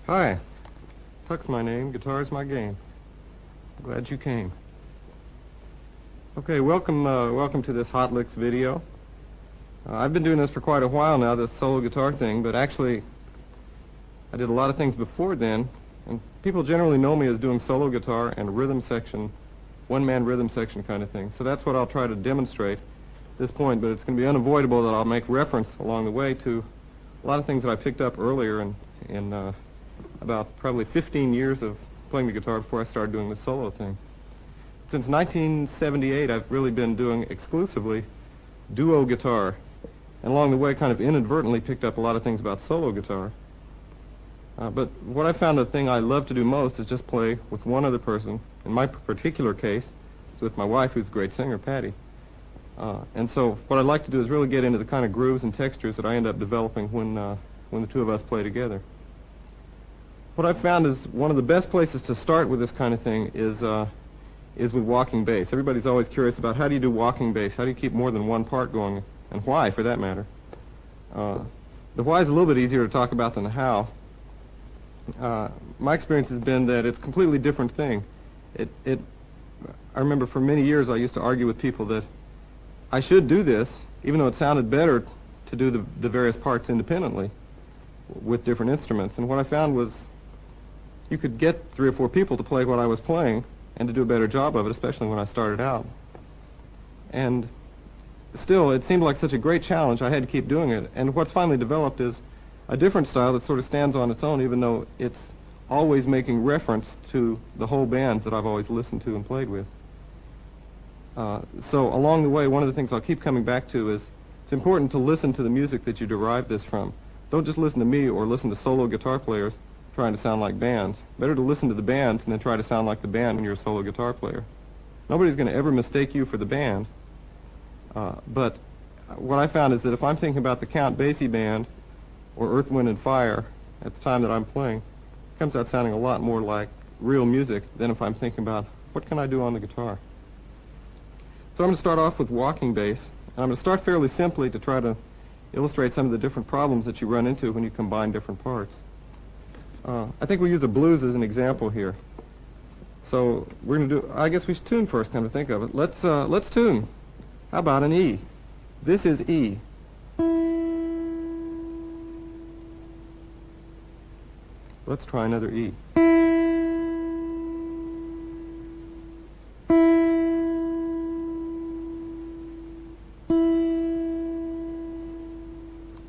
Hi, Tuck's my name, guitar's my game. Glad you came. Okay, welcome to this Hot Licks video. I've been doing this for quite a while now, this solo guitar thing, but actually I did a lot of things before then, and people generally know me as doing solo guitar and rhythm section, one-man rhythm section kind of thing. So that's what I'll try to demonstrate at this point, but it's going to be unavoidable that I'll make reference along the way to a lot of things that I picked up earlier in about probably 15 years of playing the guitar before I started doing the solo thing. Since 1978, I've really been doing exclusively duo guitar, and along the way kind of inadvertently picked up a lot of things about solo guitar. But what I found the thing I love to do most is just play with one other person. In my particular case, it's with my wife, who's a great singer, Patty. And so what I'd like to do is really get into the kind of grooves and textures that I end up developing when the two of us play together. What I've found is one of the best places to start with this kind of thing is with walking bass. Everybody's always curious about how do you do walking bass? How do you keep more than one part going, and why, for that matter? The why is a little bit easier to talk about than the how. My experience has been that it's a completely different thing. I remember for many years I used to argue with people that I should do this, even though it sounded better to do the various parts independently. with different instruments. And what I found was you could get 3 or 4 people to play what I was playing and to do a better job of it, especially when I started out. And still, it seemed like such a great challenge, I had to keep doing it. And what's finally developed is a different style that sort of stands on its own, even though it's always making reference to the whole bands that I've always listened to and played with. So along the way, one of the things I'll keep coming back to is it's important to listen to the music that you derive this from. Don't just listen to me or listen to solo guitar players trying to sound like bands. Better to listen to the bands and then try to sound like the band when you're a solo guitar player. Nobody's going to ever mistake you for the band. But what I found is that if I'm thinking about the Count Basie band or Earth, Wind and Fire at the time that I'm playing, it comes out sounding a lot more like real music than if I'm thinking about what can I do on the guitar. So I'm going to start off with walking bass, and I'm going to start fairly simply to try to illustrate some of the different problems that you run into when you combine different parts. I think we'll use a blues as an example here. So we're going to do, I guess we should tune first, come to think of it. Let's tune. How about an E? This is E. Let's try another E.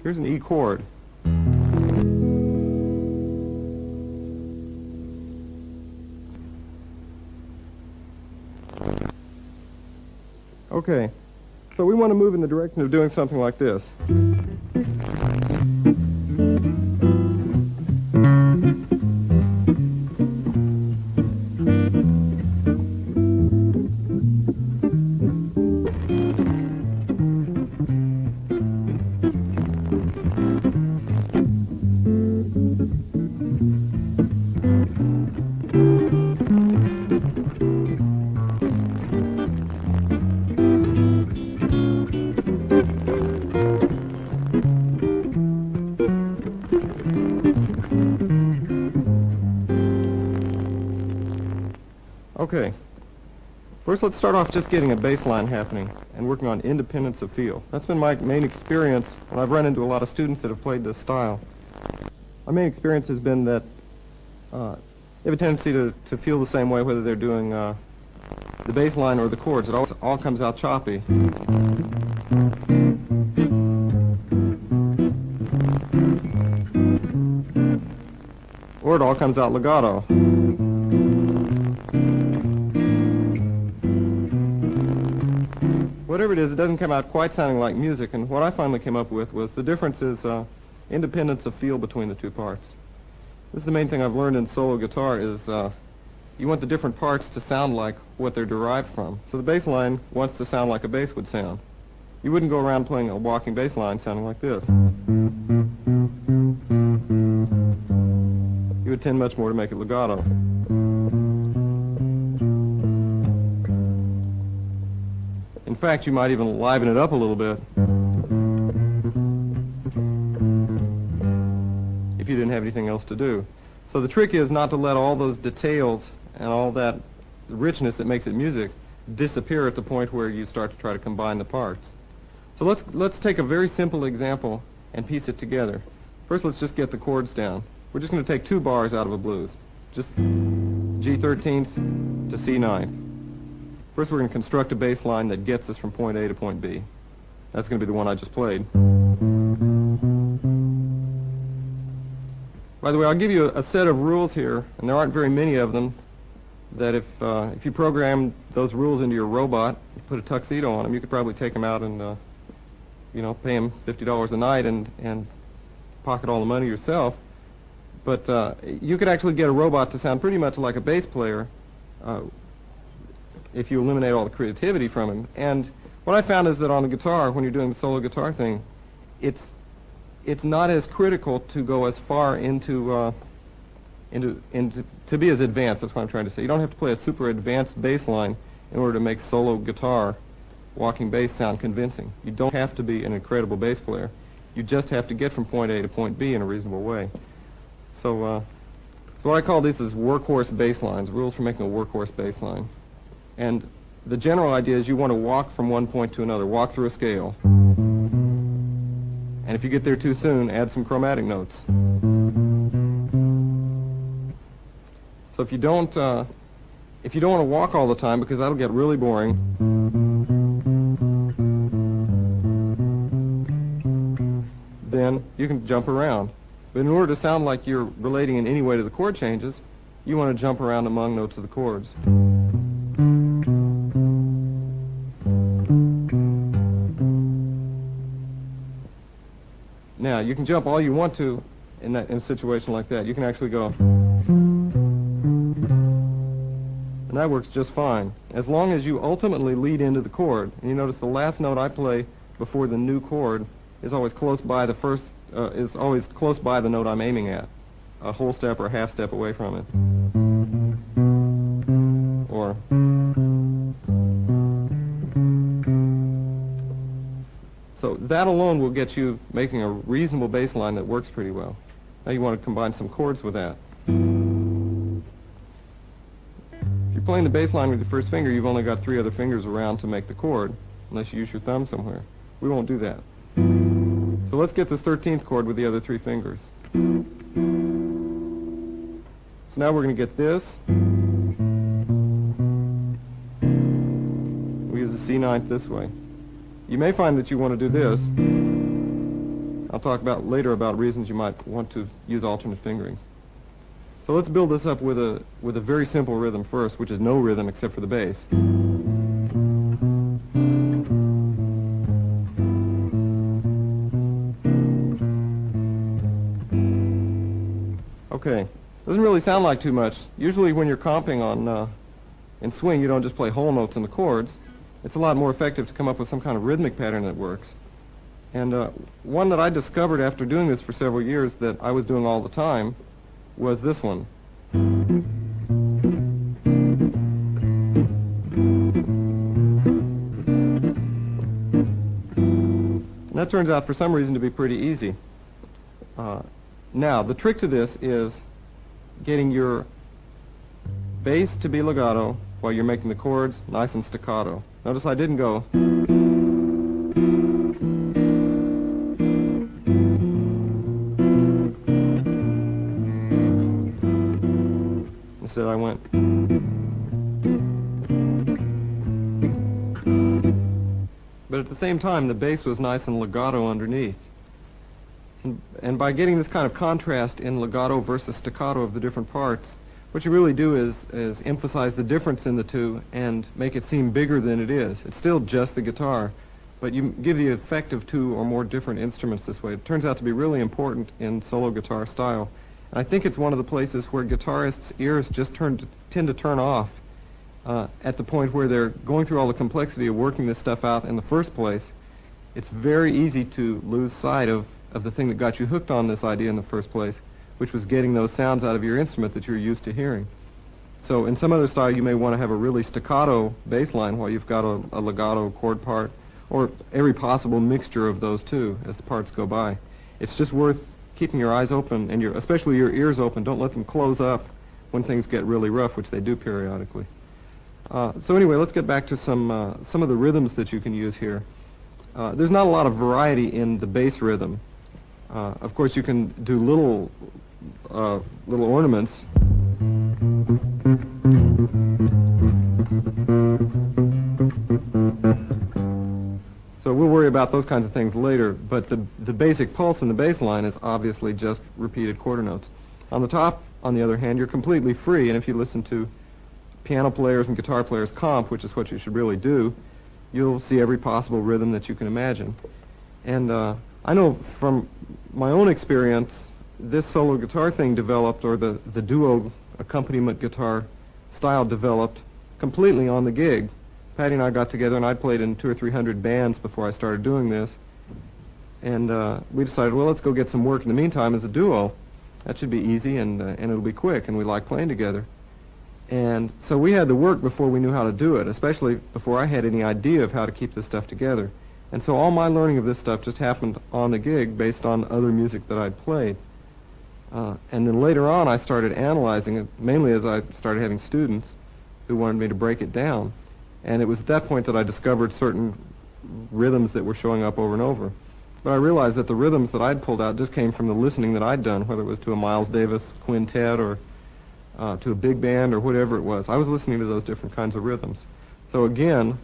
Here's an E chord. Okay, so we want to move in the direction of doing something like this. Okay, first let's start off just getting a bass line happening and working on independence of feel. That's been my main experience when I've run into a lot of students that have played this style. My main experience has been that they have a tendency to feel the same way whether they're doing the bass line or the chords. It all comes out choppy. Or it all comes out legato. Whatever it is, it doesn't come out quite sounding like music, and what I finally came up with was the difference is independence of feel between the two parts. This is the main thing I've learned in solo guitar is you want the different parts to sound like what they're derived from. So the bass line wants to sound like a bass would sound. You wouldn't go around playing a walking bass line sounding like this. You would tend much more to make it legato. In fact, you might even liven it up a little bit if you didn't have anything else to do. So the trick is not to let all those details and all that richness that makes it music disappear at the point where you start to try to combine the parts. So let's take a very simple example and piece it together. First, let's just get the chords down. We're just going to take 2 bars out of a blues, just G13th to C9th. First, we're going to construct a bass line that gets us from point A to point B. That's going to be the one I just played. By the way, I'll give you a set of rules here, and there aren't very many of them, that if you program those rules into your robot, you put a tuxedo on them, you could probably take them out and pay him $50 a night and pocket all the money yourself. But you could actually get a robot to sound pretty much like a bass player if you eliminate all the creativity from him. And what I found is that on the guitar, when you're doing the solo guitar thing, it's not as critical to go as far into to be as advanced. That's what I'm trying to say. You don't have to play a super advanced bass line in order to make solo guitar walking bass sound convincing. You don't have to be an incredible bass player. You just have to get from point A to point B in a reasonable way. So what I call these is workhorse bass lines, rules for making a workhorse bass line. And the general idea is you want to walk from one point to another, walk through a scale. And if you get there too soon, add some chromatic notes. So if you don't want to walk all the time, because that'll get really boring, then you can jump around. But in order to sound like you're relating in any way to the chord changes, you want to jump around among notes of the chords. Now, you can jump all you want to in a situation like that. You can actually go, and that works just fine, as long as you ultimately lead into the chord. And you notice the last note I play before the new chord is always close by the note I'm aiming at, a whole step or a half step away from it. Or so that alone will get you making a reasonable bass line that works pretty well. Now you want to combine some chords with that. If you're playing the bass line with your first finger, you've only got 3 other fingers around to make the chord, unless you use your thumb somewhere. We won't do that. So let's get this 13th chord with the other 3 fingers. So now we're going to get this. We use the C9 this way. You may find that you want to do this. I'll talk later about reasons you might want to use alternate fingerings. So let's build this up with a very simple rhythm first, which is no rhythm except for the bass. Okay, doesn't really sound like too much. Usually when you're comping in swing, you don't just play whole notes in the chords. It's a lot more effective to come up with some kind of rhythmic pattern that works. And one that I discovered after doing this for several years that I was doing all the time was this one. And that turns out for some reason to be pretty easy. Now, the trick to this is getting your bass to be legato while you're making the chords nice and staccato. Notice I didn't go. Instead I went. But at the same time, the bass was nice and legato underneath. And by getting this kind of contrast in legato versus staccato of the different parts, what you really do is emphasize the difference in the two and make it seem bigger than it is. It's still just the guitar, but you give the effect of 2 or more different instruments this way. It turns out to be really important in solo guitar style. And I think it's one of the places where guitarists' ears just tend to turn off at the point where they're going through all the complexity of working this stuff out in the first place. It's very easy to lose sight of the thing that got you hooked on this idea in the first place, which was getting those sounds out of your instrument that you're used to hearing. So in some other style, you may want to have a really staccato bass line while you've got a legato chord part, or every possible mixture of those two as the parts go by. It's just worth keeping your eyes open and especially your ears open. Don't let them close up when things get really rough, which they do periodically. So anyway, let's get back to some of the rhythms that you can use here. There's not a lot of variety in the bass rhythm. Of course, you can do little ornaments. So we'll worry about those kinds of things later, but the basic pulse in the bass line is obviously just repeated quarter notes. On the top, on the other hand, you're completely free, and if you listen to piano players and guitar players comp, which is what you should really do, you'll see every possible rhythm that you can imagine. And I know from my own experience, this solo guitar thing developed, or the duo accompaniment guitar style developed completely on the gig. Patty and I got together, and I played in 200 or 300 bands before I started doing this. And we decided, well, let's go get some work in the meantime as a duo. That should be easy, and it'll be quick, and we like playing together. And so we had to work before we knew how to do it, especially before I had any idea of how to keep this stuff together. And so all my learning of this stuff just happened on the gig based on other music that I'd played. And then later on I started analyzing it, mainly as I started having students who wanted me to break it down. And it was at that point that I discovered certain rhythms that were showing up over and over. But I realized that the rhythms that I'd pulled out just came from the listening that I'd done, whether it was to a Miles Davis quintet or to a big band or whatever it was. I was listening to those different kinds of rhythms. So again,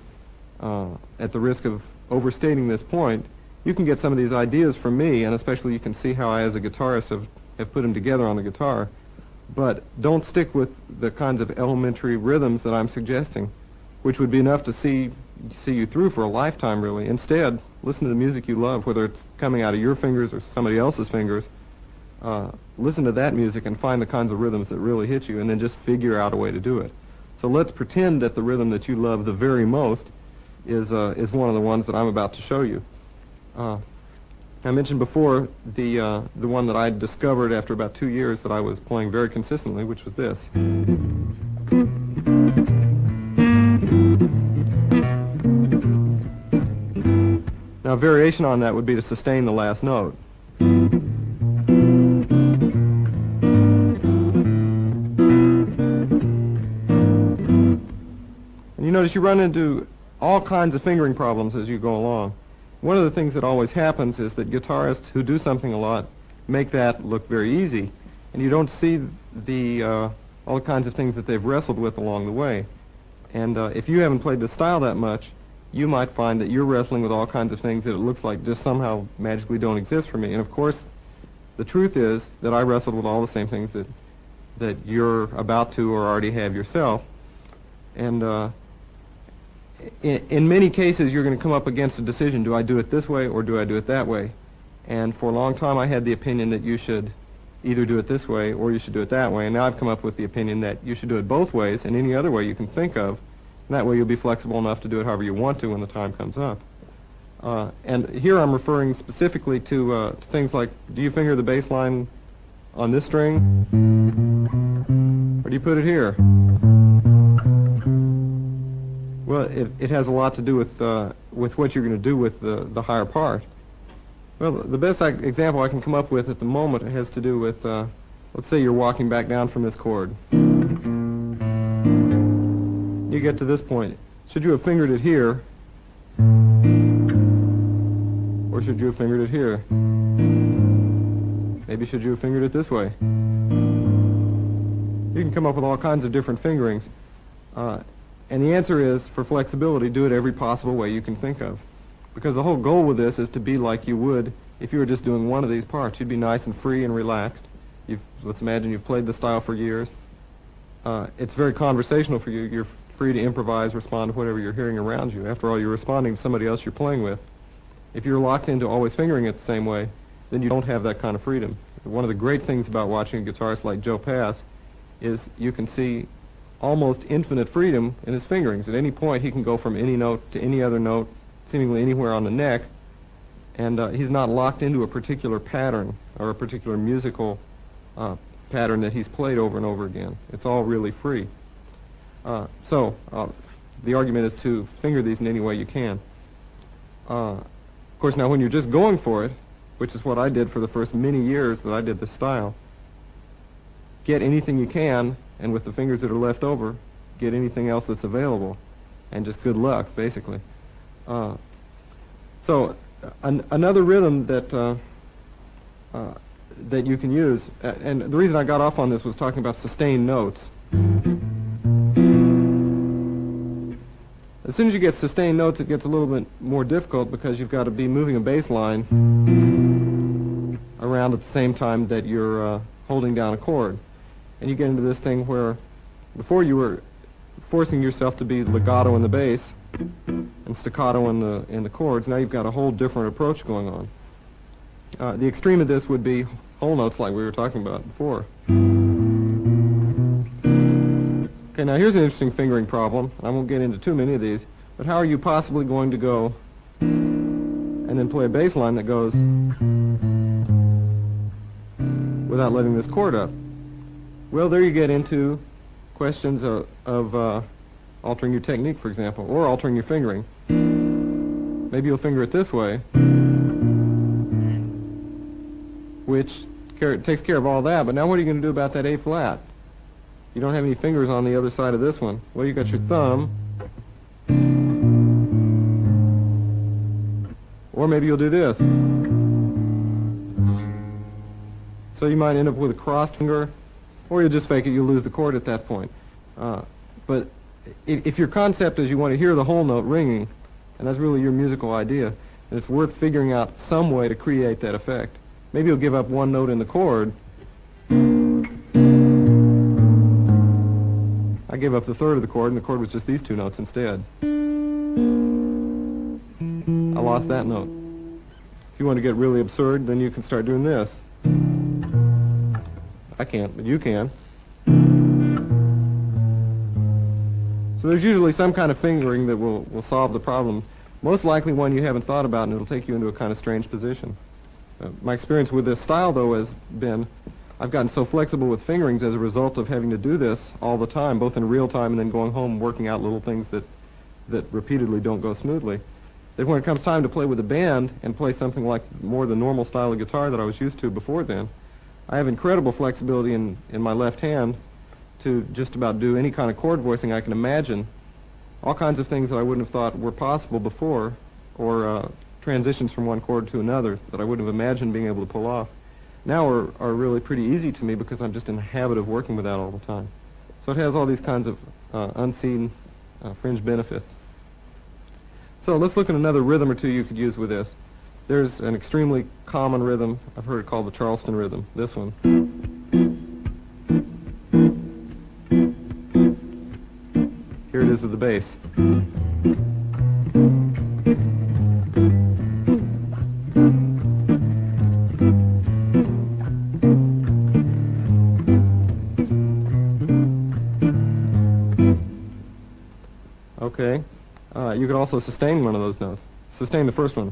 at the risk of overstating this point, you can get some of these ideas from me, and especially you can see how I, as a guitarist, have put them together on the guitar. But don't stick with the kinds of elementary rhythms that I'm suggesting, which would be enough to see you through for a lifetime, really. Instead, listen to the music you love, whether it's coming out of your fingers or somebody else's fingers. Listen to that music and find the kinds of rhythms that really hit you, and then just figure out a way to do it. So let's pretend that the rhythm that you love the very most is one of the ones that I'm about to show you. I mentioned before the one that I discovered after about 2 years that I was playing very consistently, which was this. Now, a variation on that would be to sustain the last note. And you notice you run into all kinds of fingering problems as you go along. One of the things that always happens is that guitarists who do something a lot make that look very easy, and you don't see all the kinds of things that they've wrestled with along the way. And if you haven't played the style that much, you might find that you're wrestling with all kinds of things that it looks like just somehow magically don't exist for me. And of course, the truth is that I wrestled with all the same things that you're about to or already have yourself. And in many cases, you're going to come up against a decision: do I do it this way or do I do it that way? And for a long time, I had the opinion that you should either do it this way or you should do it that way. And now I've come up with the opinion that you should do it both ways and any other way you can think of. And that way you'll be flexible enough to do it however you want to when the time comes up. And here I'm referring specifically to things like, do you finger the bass line on this string? Or do you put it here? Well, it has a lot to do with what you're going to do with the higher part. Well, the best example I can come up with at the moment has to do with, let's say you're walking back down from this chord. You get to this point. Should you have fingered it here? Or should you have fingered it here? Maybe should you have fingered it this way? You can come up with all kinds of different fingerings. And the answer is, for flexibility, do it every possible way you can think of. Because the whole goal with this is to be like you would if you were just doing one of these parts. You'd be nice and free and relaxed. Let's imagine you've played the style for years. It's very conversational for you. You're free to improvise, respond to whatever you're hearing around you. After all, you're responding to somebody else you're playing with. If you're locked into always fingering it the same way, then you don't have that kind of freedom. One of the great things about watching a guitarist like Joe Pass is you can see almost infinite freedom in his fingerings. At any point, he can go from any note to any other note, seemingly anywhere on the neck, and he's not locked into a particular pattern or a particular musical pattern that he's played over and over again. It's all really free. So the argument is to finger these in any way you can. Of course, now when you're just going for it, which is what I did for the first many years that I did this style, get anything you can, and with the fingers that are left over, get anything else that's available, and just good luck, basically. So another rhythm that you can use, and the reason I got off on this was talking about sustained notes. As soon as you get sustained notes, it gets a little bit more difficult because you've got to be moving a bass line around at the same time that you're holding down a chord. And you get into this thing where before you were forcing yourself to be legato in the bass and staccato in the chords. Now you've got a whole different approach going on. The extreme of this would be whole notes like we were talking about before. Okay, now here's an interesting fingering problem. I won't get into too many of these, but how are you possibly going to go and then play a bass line that goes without letting this chord up? Well, there you get into questions of altering your technique, for example, or altering your fingering. Maybe you'll finger it this way, which takes care of all that, but now what are you going to do about that A flat? You don't have any fingers on the other side of this one. Well, you've got your thumb, or Or maybe you'll do this. So you might end up with a crossed finger, or you'll just fake it, you'll lose the chord at that point. But if your concept is you want to hear the whole note ringing, and that's really your musical idea, then it's worth figuring out some way to create that effect. Maybe you'll give up one note in the chord. I gave up the third of the chord, and the chord was just these two notes instead. I lost that note. If you want to get really absurd, then you can start doing this. I can't, but you can. So there's usually some kind of fingering that will solve the problem. Most likely one you haven't thought about, and it'll take you into a kind of strange position. My experience with this style, though, has been I've gotten so flexible with fingerings as a result of having to do this all the time, both in real time and then going home working out little things that repeatedly don't go smoothly, that when it comes time to play with a band and play something like more the normal style of guitar that I was used to before then, I have incredible flexibility in my left hand to just about do any kind of chord voicing I can imagine, all kinds of things that I wouldn't have thought were possible before, or transitions from one chord to another that I wouldn't have imagined being able to pull off, now are really pretty easy to me because I'm just in the habit of working with that all the time. So it has all these kinds of unseen fringe benefits. So let's look at another rhythm or two you could use with this. There's an extremely common rhythm. I've heard it called the Charleston rhythm, this one. Here it is with the bass. Okay. You could also sustain one of those notes. Sustain the first one.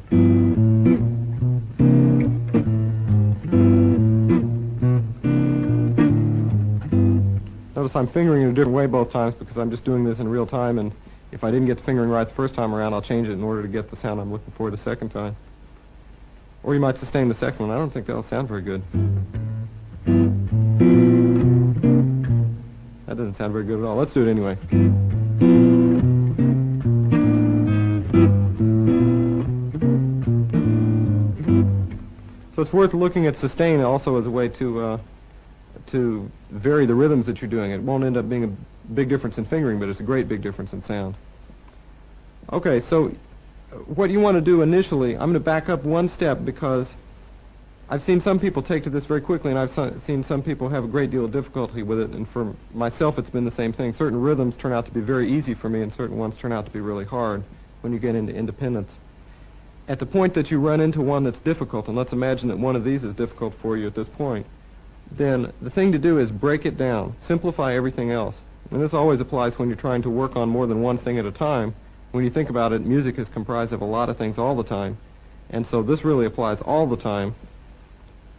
Notice I'm fingering in a different way both times because I'm just doing this in real time, and if I didn't get the fingering right the first time around, I'll change it in order to get the sound I'm looking for the second time. Or you might sustain the second one. I don't think that'll sound very good. That doesn't sound very good at all. Let's do it anyway. So it's worth looking at sustain also as a way to vary the rhythms that you're doing. It won't end up being a big difference in fingering, but it's a great big difference in sound. Okay, so what you want to do initially, I'm going to back up one step because I've seen some people take to this very quickly, and I've seen some people have a great deal of difficulty with it, and for myself it's been the same thing. Certain rhythms turn out to be very easy for me, and certain ones turn out to be really hard when you get into independence. At the point that you run into one that's difficult, and let's imagine that one of these is difficult for you at this point, then the thing to do is break it down, simplify everything else. And this always applies when you're trying to work on more than one thing at a time. When you think about it, music is comprised of a lot of things all the time, and so this really applies all the time.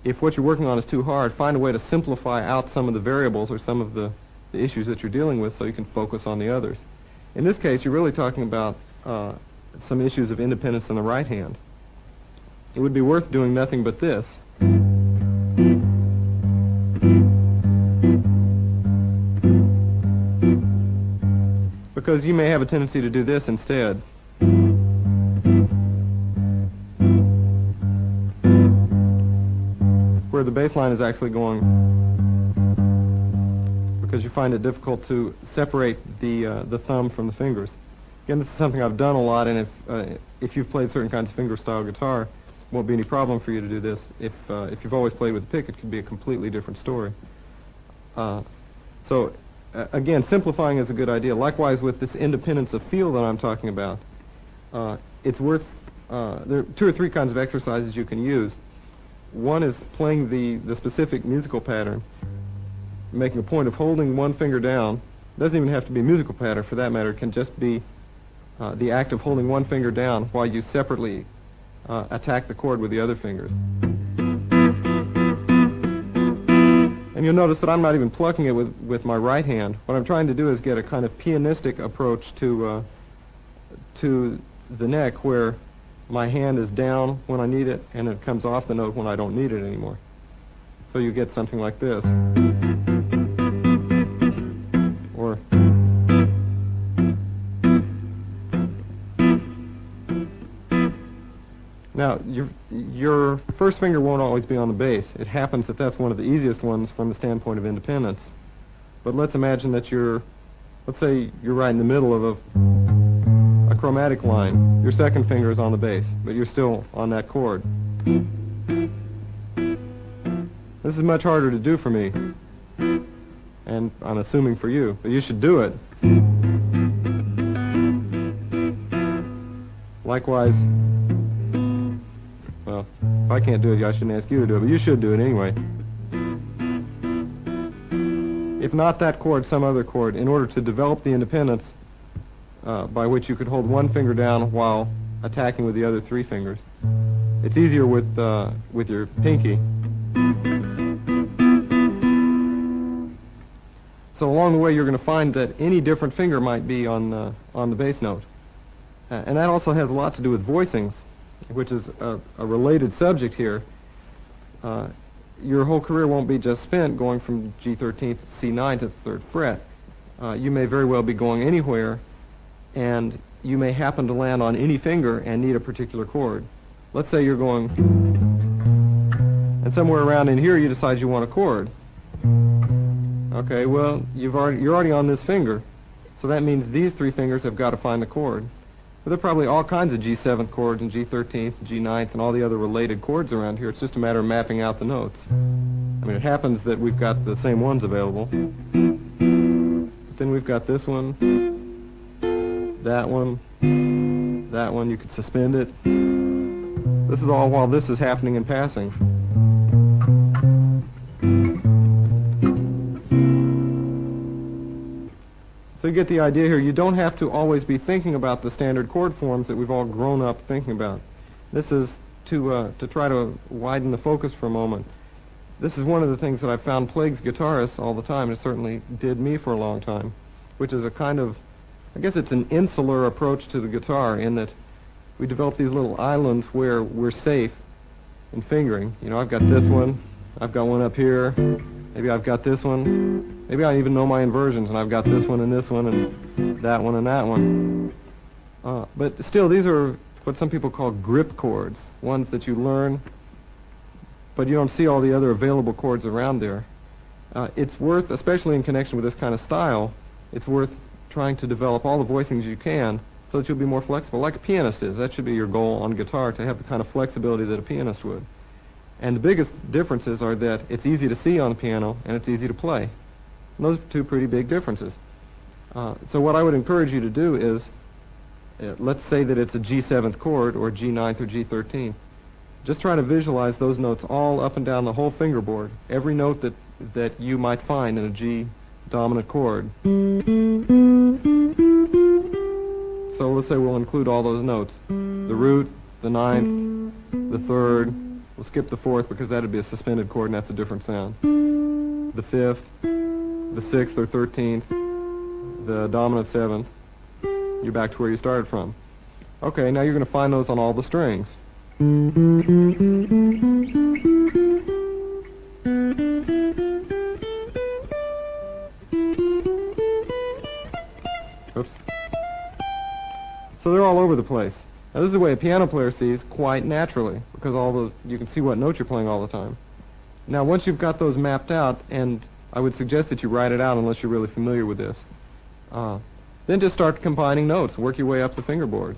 If what you're working on is too hard, find a way to simplify out some of the variables or some of the issues that you're dealing with so you can focus on the others. In this case, you're really talking about some issues of independence in the right hand. It would be worth doing nothing but this. Because you may have a tendency to do this instead. Where the bass line is actually going, because you find it difficult to separate the thumb from the fingers. Again, this is something I've done a lot, and if you've played certain kinds of fingerstyle guitar, it won't be any problem for you to do this. If you've always played with a pick, it could be a completely different story. Again, simplifying is a good idea. Likewise, with this independence of feel that I'm talking about, it's worth, there are 2 or 3 kinds of exercises you can use. One is playing the specific musical pattern, making a point of holding one finger down. It doesn't even have to be a musical pattern for that matter. It can just be the act of holding one finger down while you separately attack the chord with the other fingers. And you'll notice that I'm not even plucking it with my right hand. What I'm trying to do is get a kind of pianistic approach to the neck, where my hand is down when I need it and it comes off the note when I don't need it anymore. So you get something like this. Or Now, your first finger won't always be on the bass. It happens that that's one of the easiest ones from the standpoint of independence. But let's imagine that let's say you're right in the middle of a chromatic line. Your second finger is on the bass, but you're still on that chord. This is much harder to do for me, and I'm assuming for you, but you should do it. Likewise, well, if I can't do it, I shouldn't ask you to do it, but you should do it anyway. If not that chord, some other chord, in order to develop the independence by which you could hold one finger down while attacking with the other three fingers. It's easier with your pinky. So along the way, you're going to find that any different finger might be on the bass note. And that also has a lot to do with voicings, which is a related subject here. Your whole career won't be just spent going from G13 to C9 to the 3rd fret. You may very well be going anywhere, and you may happen to land on any finger and need a particular chord. Let's say you're going, and somewhere around in here you decide you want a chord. Okay, well, you're already on this finger, so that means these three fingers have got to find the chord. But there are probably all kinds of G7th chords and G13th, G9th, and all the other related chords around here. It's just a matter of mapping out the notes. I mean, it happens that we've got the same ones available. But then we've got this one, that one, that one. You could suspend it. This is all while this is happening in passing. So you get the idea here. You don't have to always be thinking about the standard chord forms that we've all grown up thinking about. This is to try to widen the focus for a moment. This is one of the things that I found plagues guitarists all the time. It certainly did me for a long time, which is a kind of, I guess it's an insular approach to the guitar in that we develop these little islands where we're safe in fingering. You know, I've got this one, I've got one up here, maybe I've got this one. Maybe I even know my inversions, and I've got this one and this one and that one and that one. But still, these are what some people call grip chords, ones that you learn, but you don't see all the other available chords around there. It's worth, especially in connection with this kind of style, it's worth trying to develop all the voicings you can so that you'll be more flexible, like a pianist is. That should be your goal on guitar, to have the kind of flexibility that a pianist would. And the biggest differences are that it's easy to see on the piano and it's easy to play. And those are two pretty big differences. So what I would encourage you to do is, let's say that it's a G7th chord or G9th or G13th. Just try to visualize those notes all up and down the whole fingerboard, every note that you might find in a G dominant chord. So let's say we'll include all those notes. The root, the 9th, the 3rd. We'll skip the 4th because that would be a suspended chord and that's a different sound. The 5th, the 6th or 13th, the dominant 7th. You're back to where you started from. Okay, now you're going to find those on all the strings. Oops. So they're all over the place. Now this is the way a piano player sees quite naturally, because you can see what notes you're playing all the time. Now once you've got those mapped out, and I would suggest that you write it out unless you're really familiar with this, then just start combining notes, work your way up the fingerboard.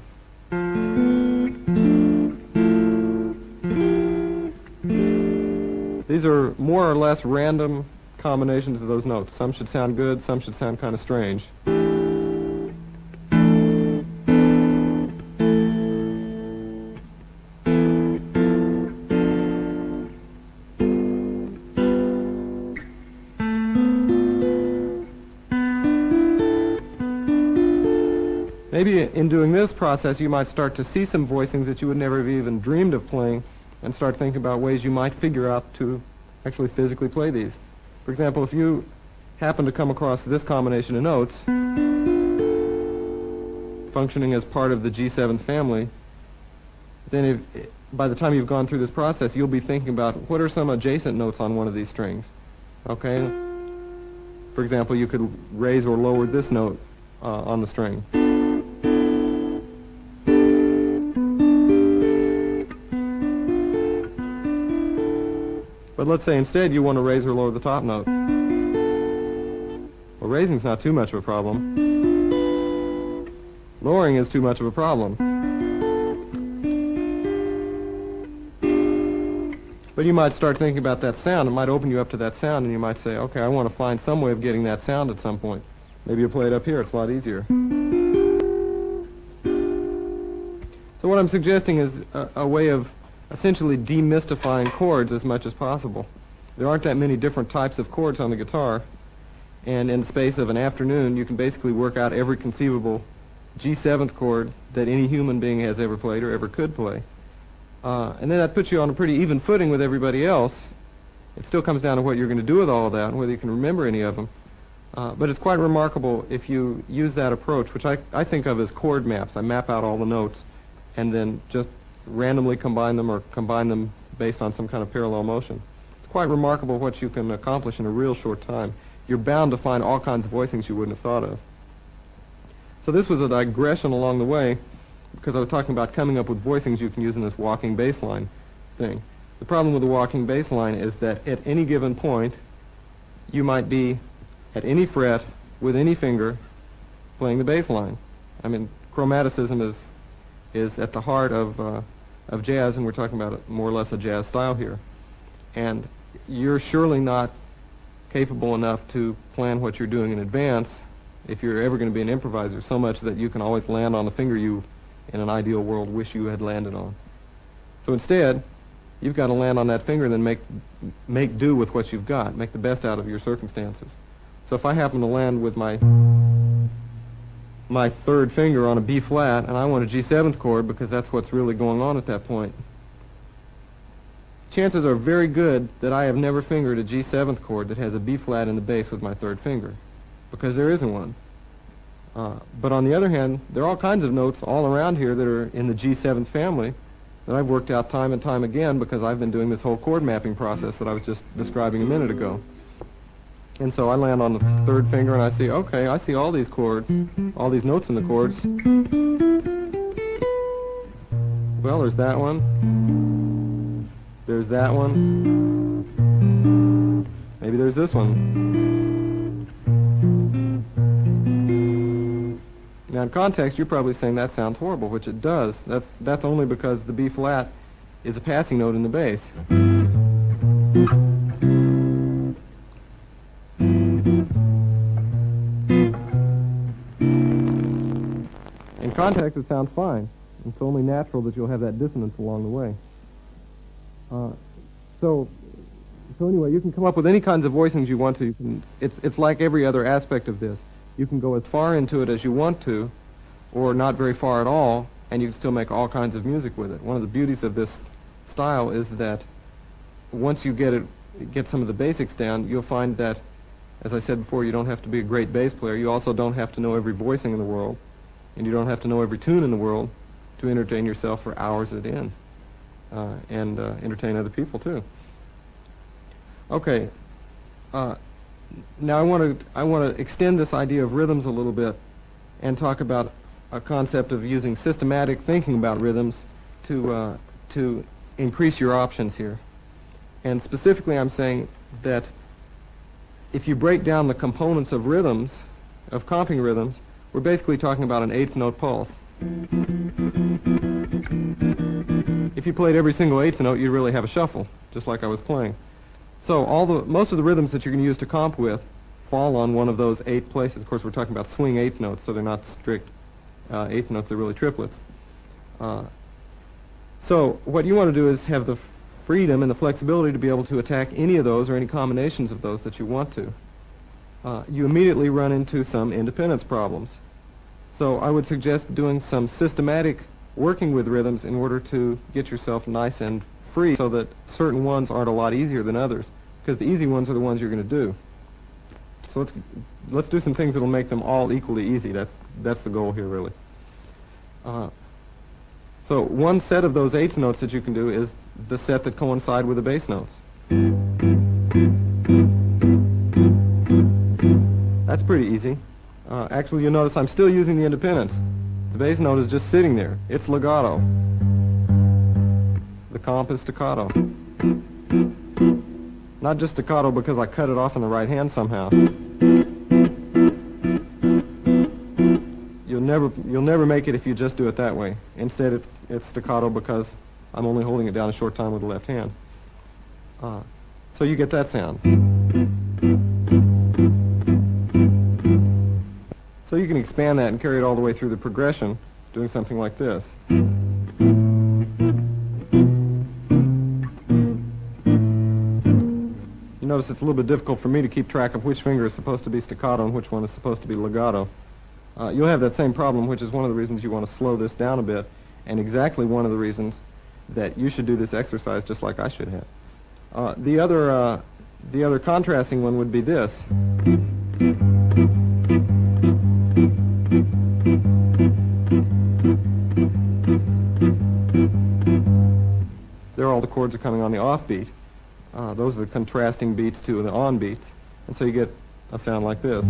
These are more or less random combinations of those notes. Some should sound good, some should sound kind of strange. Maybe in doing this process, you might start to see some voicings that you would never have even dreamed of playing, and start thinking about ways you might figure out to actually physically play these. For example, if you happen to come across this combination of notes, functioning as part of the G7th family, then by the time you've gone through this process, you'll be thinking about what are some adjacent notes on one of these strings. Okay? For example, you could raise or lower this note on the string. But let's say instead you want to raise or lower the top note. Well, raising's not too much of a problem. Lowering is too much of a problem. But you might start thinking about that sound. It might open you up to that sound, and you might say, okay, I want to find some way of getting that sound at some point. Maybe you play it up here. It's a lot easier. So what I'm suggesting is a way of essentially demystifying chords as much as possible. There aren't that many different types of chords on the guitar, and in the space of an afternoon, you can basically work out every conceivable G7th chord that any human being has ever played or ever could play. And then that puts you on a pretty even footing with everybody else. It still comes down to what you're going to do with all of that and whether you can remember any of them. But it's quite remarkable if you use that approach, which I think of as chord maps. I map out all the notes and then just randomly combine them or combine them based on some kind of parallel motion. It's quite remarkable what you can accomplish in a real short time. You're bound to find all kinds of voicings you wouldn't have thought of. So this was a digression along the way, because I was talking about coming up with voicings you can use in this walking bass line thing. The problem with the walking bass line is that at any given point, you might be at any fret with any finger playing the bass line. I mean, chromaticism is at the heart of jazz, and we're talking about more or less a jazz style here. And you're surely not capable enough to plan what you're doing in advance if you're ever going to be an improviser, so much that you can always land on the finger you, in an ideal world, wish you had landed on. So instead, you've got to land on that finger and then make do with what you've got, make the best out of your circumstances. So if I happen to land with my third finger on a B flat and I want a G7th chord because that's what's really going on at that point, chances are very good that I have never fingered a G7th chord that has a B flat in the bass with my third finger, because there isn't one. But on the other hand, there are all kinds of notes all around here that are in the G7th family that I've worked out time and time again because I've been doing this whole chord mapping process that I was just describing a minute ago. And so I land on the third finger and I see, okay, I see all these chords, all these notes in the chords. Well, there's that one. There's that one. Maybe there's this one. Now in context, you're probably saying that sounds horrible, which it does. That's only because the B flat is a passing note in the bass. In context, it sounds fine. It's only natural that you'll have that dissonance along the way. So anyway, you can come up with any kinds of voicings you want to. It's like every other aspect of this. You can go as far into it as you want to, or not very far at all, and you can still make all kinds of music with it. One of the beauties of this style is that once you get some of the basics down, you'll find that, as I said before, you don't have to be a great bass player. You also don't have to know every voicing in the world, and you don't have to know every tune in the world to entertain yourself for hours at end, and entertain other people too. Okay. Now I want to extend this idea of rhythms a little bit and talk about a concept of using systematic thinking about rhythms to increase your options here. And specifically, I'm saying that if you break down the components of rhythms, of comping rhythms, we're basically talking about an eighth note pulse. If you played every single eighth note, you'd really have a shuffle, just like I was playing. So most of the rhythms that you're going to use to comp with fall on one of those 8 places. Of course, we're talking about swing eighth notes, so they're not strict eighth notes, they're really triplets. So what you want to do is have the freedom and the flexibility to be able to attack any of those or any combinations of those that you want to. You immediately run into some independence problems. So I would suggest doing some systematic working with rhythms in order to get yourself nice and free so that certain ones aren't a lot easier than others, because the easy ones are the ones you're going to do. So let's do some things that'll make them all equally easy. That's the goal here, really. So one set of those eighth notes that you can do is the set that coincide with the bass notes. That's pretty easy. Actually, you'll notice I'm still using the independence. The bass note is just sitting there. It's legato. The comp is staccato. not just staccato because I cut it off in the right hand somehow. You'll never make it if you just do it that way. Instead, it's staccato because I'm only holding it down a short time with the left hand. So you get that sound. So you can expand that and carry it all the way through the progression, doing something like this. You notice it's a little bit difficult for me to keep track of which finger is supposed to be staccato and which one is supposed to be legato. You'll have that same problem, which is one of the reasons you want to slow this down a bit, and exactly one of the reasons that you should do this exercise just like I should have. The other contrasting one would be this. There all the chords are coming on the off beat. Those are the contrasting beats to the on beats. And so you get a sound like this.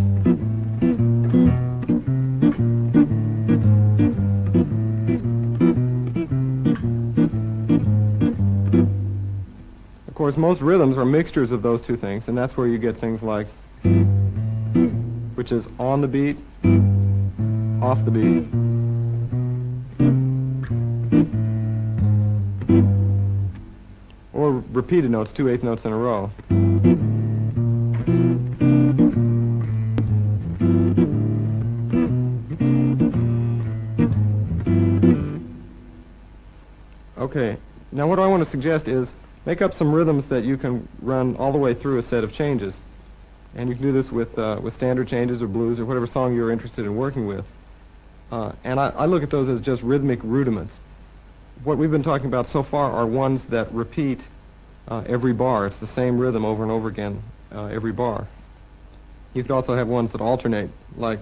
Of course, most rhythms are mixtures of those two things, and that's where you get things like, which is on the beat, off the beat. Or repeated notes, 2/8 notes in a row. Okay, now what I want to suggest is make up some rhythms that you can run all the way through a set of changes. And you can do this with standard changes or blues or whatever song you're interested in working with. And I look at those as just rhythmic rudiments. What we've been talking about so far are ones that repeat every bar. It's the same rhythm over and over again every bar. You could also have ones that alternate, like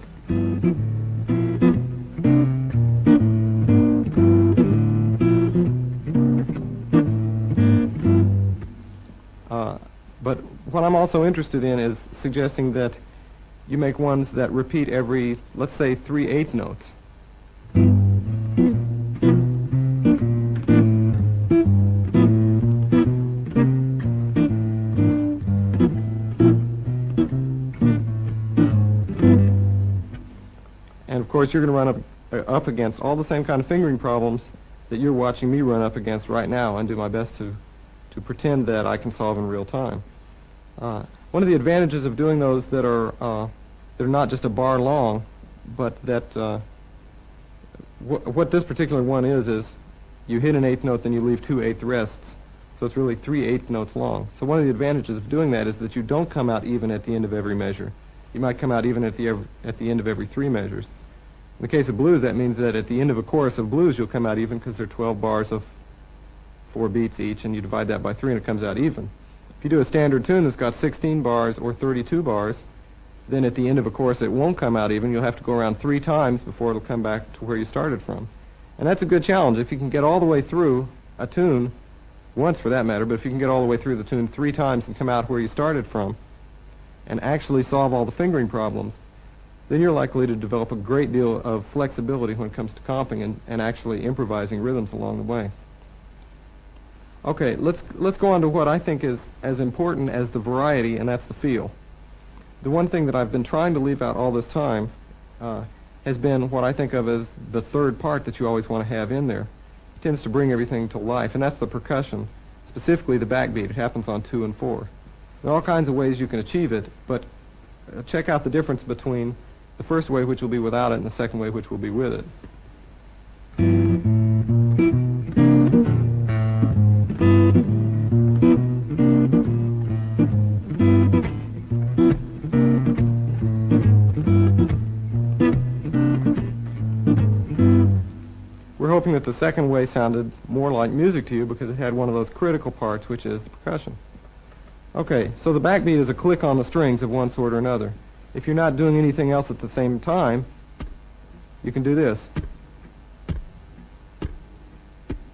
but what I'm also interested in is suggesting that you make ones that repeat every, let's say, 3/8 notes. And of course, you're going to run up against all the same kind of fingering problems that you're watching me run up against right now, and do my best to pretend that I can solve in real time. One of the advantages of doing those that are not just a bar long, but that what this particular one is you hit an 8th note, then you leave 2/8 rests, so it's really 3/8 notes long. So one of the advantages of doing that is that you don't come out even at the end of every measure. You might come out even at the end of every 3 measures. In the case of blues, that means that at the end of a chorus of blues, you'll come out even because there are 12 bars of 4 beats each, and you divide that by 3 and it comes out even. If you do a standard tune that's got 16 bars or 32 bars, then at the end of a chorus it won't come out even. You'll have to go around 3 times before it'll come back to where you started from. And that's a good challenge. If you can get all the way through a tune, once for that matter, but if you can get all the way through the tune 3 times and come out where you started from and actually solve all the fingering problems, then you're likely to develop a great deal of flexibility when it comes to comping and actually improvising rhythms along the way. Okay, let's go on to what I think is as important as the variety, and that's the feel. The one thing that I've been trying to leave out all this time has been what I think of as the third part that you always want to have in there. It tends to bring everything to life, and that's the percussion, specifically the backbeat. It happens on 2 and 4. There are all kinds of ways you can achieve it, but check out the difference between the first way, which will be without it, and the second way, which will be with it. We're hoping that the second way sounded more like music to you because it had one of those critical parts, which is the percussion. Okay, so the backbeat is a click on the strings of one sort or another. If you're not doing anything else at the same time, you can do this.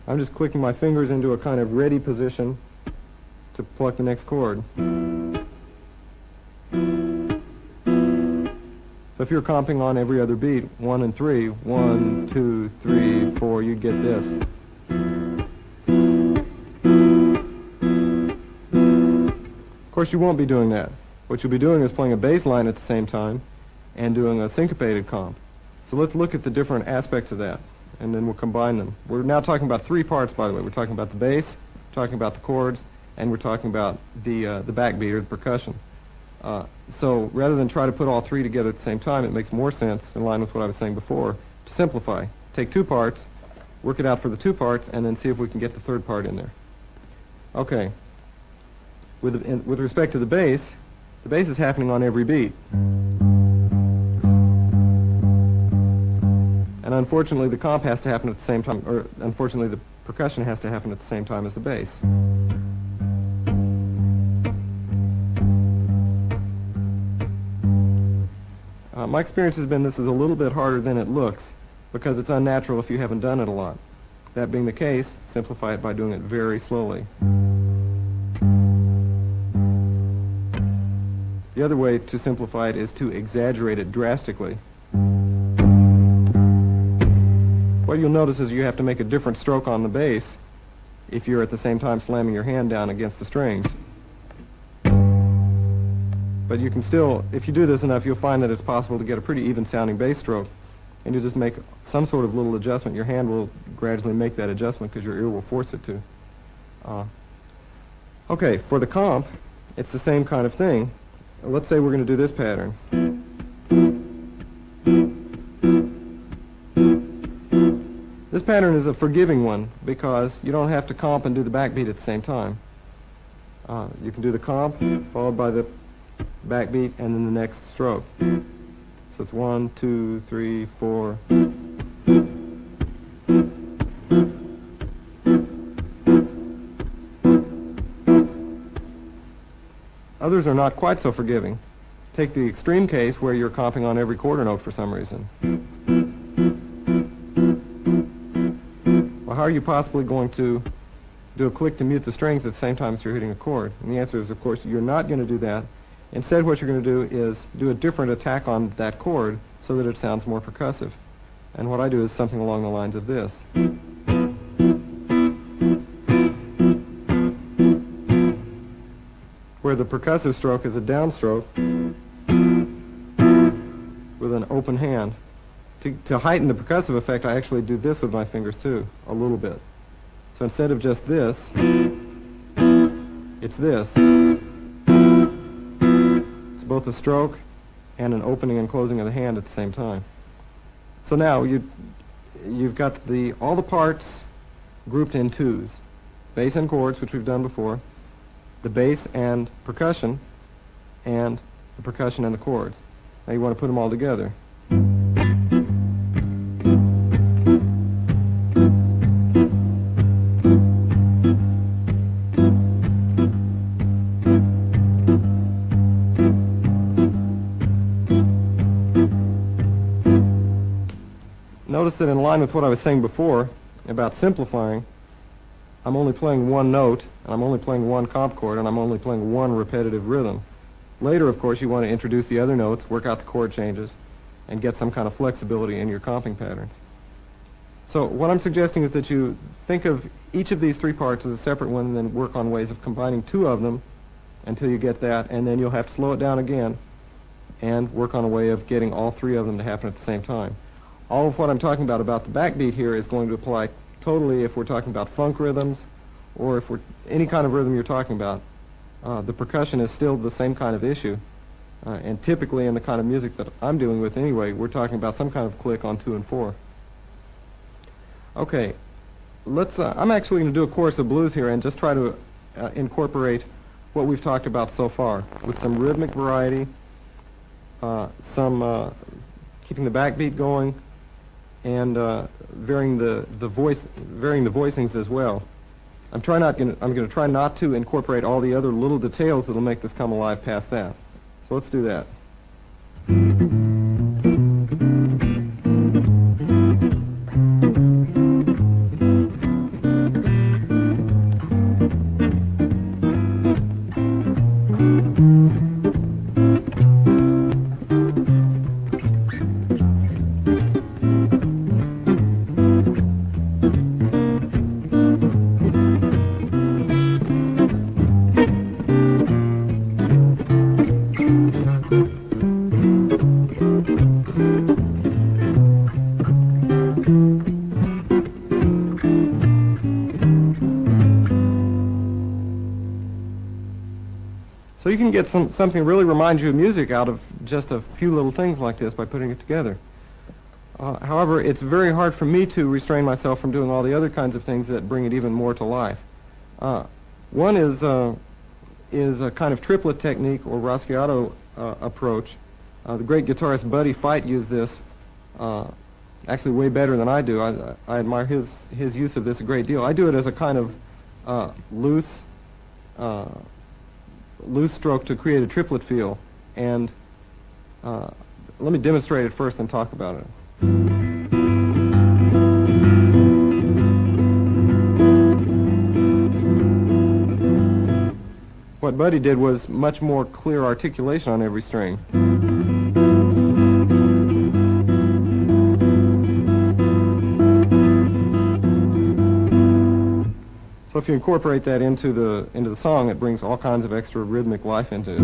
I'm just clicking my fingers into a kind of ready position to pluck the next chord. So if you're comping on every other beat, 1 and 3, 1, 2, 3, 4, you'd get this. Of course, you won't be doing that. What you'll be doing is playing a bass line at the same time and doing a syncopated comp. So let's look at the different aspects of that, and then we'll combine them. We're now talking about three parts, by the way. We're talking about the bass, talking about the chords, and we're talking about the backbeat or the percussion. So rather than try to put all three together at the same time, it makes more sense, in line with what I was saying before, to simplify. Take two parts, work it out for the two parts, and then see if we can get the third part in there. Okay. With respect to the bass is happening on every beat. And unfortunately, the comp has to happen at the same time, or unfortunately, the percussion has to happen at the same time as the bass. My experience has been this is a little bit harder than it looks because it's unnatural if you haven't done it a lot. That being the case, simplify it by doing it very slowly. The other way to simplify it is to exaggerate it drastically. What you'll notice is you have to make a different stroke on the bass if you're at the same time slamming your hand down against the strings. But you can still, if you do this enough, you'll find that it's possible to get a pretty even sounding bass stroke, and you just make some sort of little adjustment. Your hand will gradually make that adjustment because your ear will force it to. Okay, for the comp, it's the same kind of thing. Let's say we're going to do this pattern. This pattern is a forgiving one because you don't have to comp and do the backbeat at the same time. You can do the comp followed by the backbeat and then the next stroke. So it's 1, 2, 3, 4. Others are not quite so forgiving. Take the extreme case where you're comping on every quarter note for some reason. Well, how are you possibly going to do a click to mute the strings at the same time as you're hitting a chord? And the answer is, of course, you're not going to do that. Instead, what you're going to do is do a different attack on that chord so that it sounds more percussive. And what I do is something along the lines of this. Where the percussive stroke is a downstroke with an open hand. To heighten the percussive effect, I actually do this with my fingers too, a little bit. So instead of just this, it's this. It's both a stroke and an opening and closing of the hand at the same time. So now you've got all the parts grouped in twos. Bass and chords, which we've done before, the bass and the percussion and the chords. Now you want to put them all together. Notice that in line with what I was saying before about simplifying, I'm only playing one note, and I'm only playing one comp chord, and I'm only playing one repetitive rhythm. Later, of course, you want to introduce the other notes, work out the chord changes, and get some kind of flexibility in your comping patterns. So what I'm suggesting is that you think of each of these three parts as a separate one and then work on ways of combining two of them until you get that, and then you'll have to slow it down again and work on a way of getting all three of them to happen at the same time. All of what I'm talking about the backbeat here is going to apply totally if we're talking about funk rhythms or if we're any kind of rhythm you're talking about. The percussion is still the same kind of issue. And typically in the kind of music that I'm dealing with anyway, we're talking about some kind of click on 2 and 4. Okay, I'm actually going to do a chorus of blues here and just try to incorporate what we've talked about so far with some rhythmic variety, some keeping the backbeat going, and varying the voicings as well. I'm going to try not to incorporate all the other little details that'll make this come alive past that. So let's do that. get something that really reminds you of music out of just a few little things like this by putting it together. However, it's very hard for me to restrain myself from doing all the other kinds of things that bring it even more to life. One is a kind of triplet technique or Raschiato approach. The great guitarist Buddy Fite used this actually way better than I do. I admire his use of this a great deal. I do it as a kind of loose stroke to create a triplet feel. And let me demonstrate it first and talk about it. What Buddy did was much more clear articulation on every string. So if you incorporate that into the song, it brings all kinds of extra rhythmic life into it.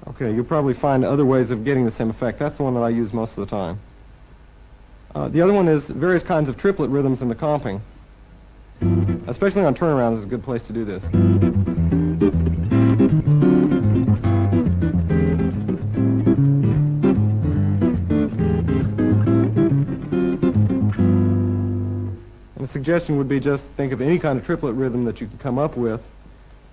Okay, you'll probably find other ways of getting the same effect. That's the one that I use most of the time. The other one is various kinds of triplet rhythms in the comping. Especially on turnarounds is a good place to do this. And a suggestion would be just think of any kind of triplet rhythm that you can come up with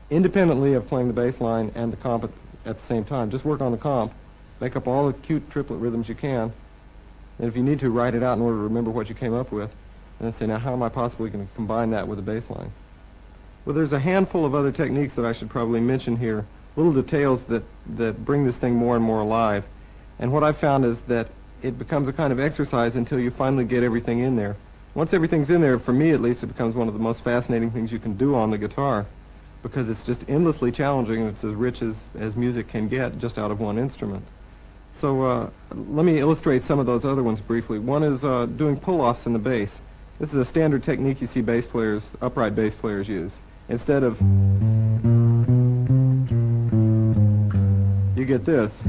independently of playing the bass line and the comp at the same time. Just work on the comp, make up all the cute triplet rhythms you can, and if you need to, write it out in order to remember what you came up with, and then say, now how am I possibly going to combine that with the bass line? Well, there's a handful of other techniques that I should probably mention here, little details that bring this thing more and more alive, and what I've found is that it becomes a kind of exercise until you finally get everything in there. Once everything's in there, for me at least, it becomes one of the most fascinating things you can do on the guitar, because it's just endlessly challenging, and it's as rich as music can get just out of one instrument. So let me illustrate some of those other ones briefly. One is doing pull-offs in the bass. This is a standard technique you see bass players, upright bass players use. Instead of, you get this.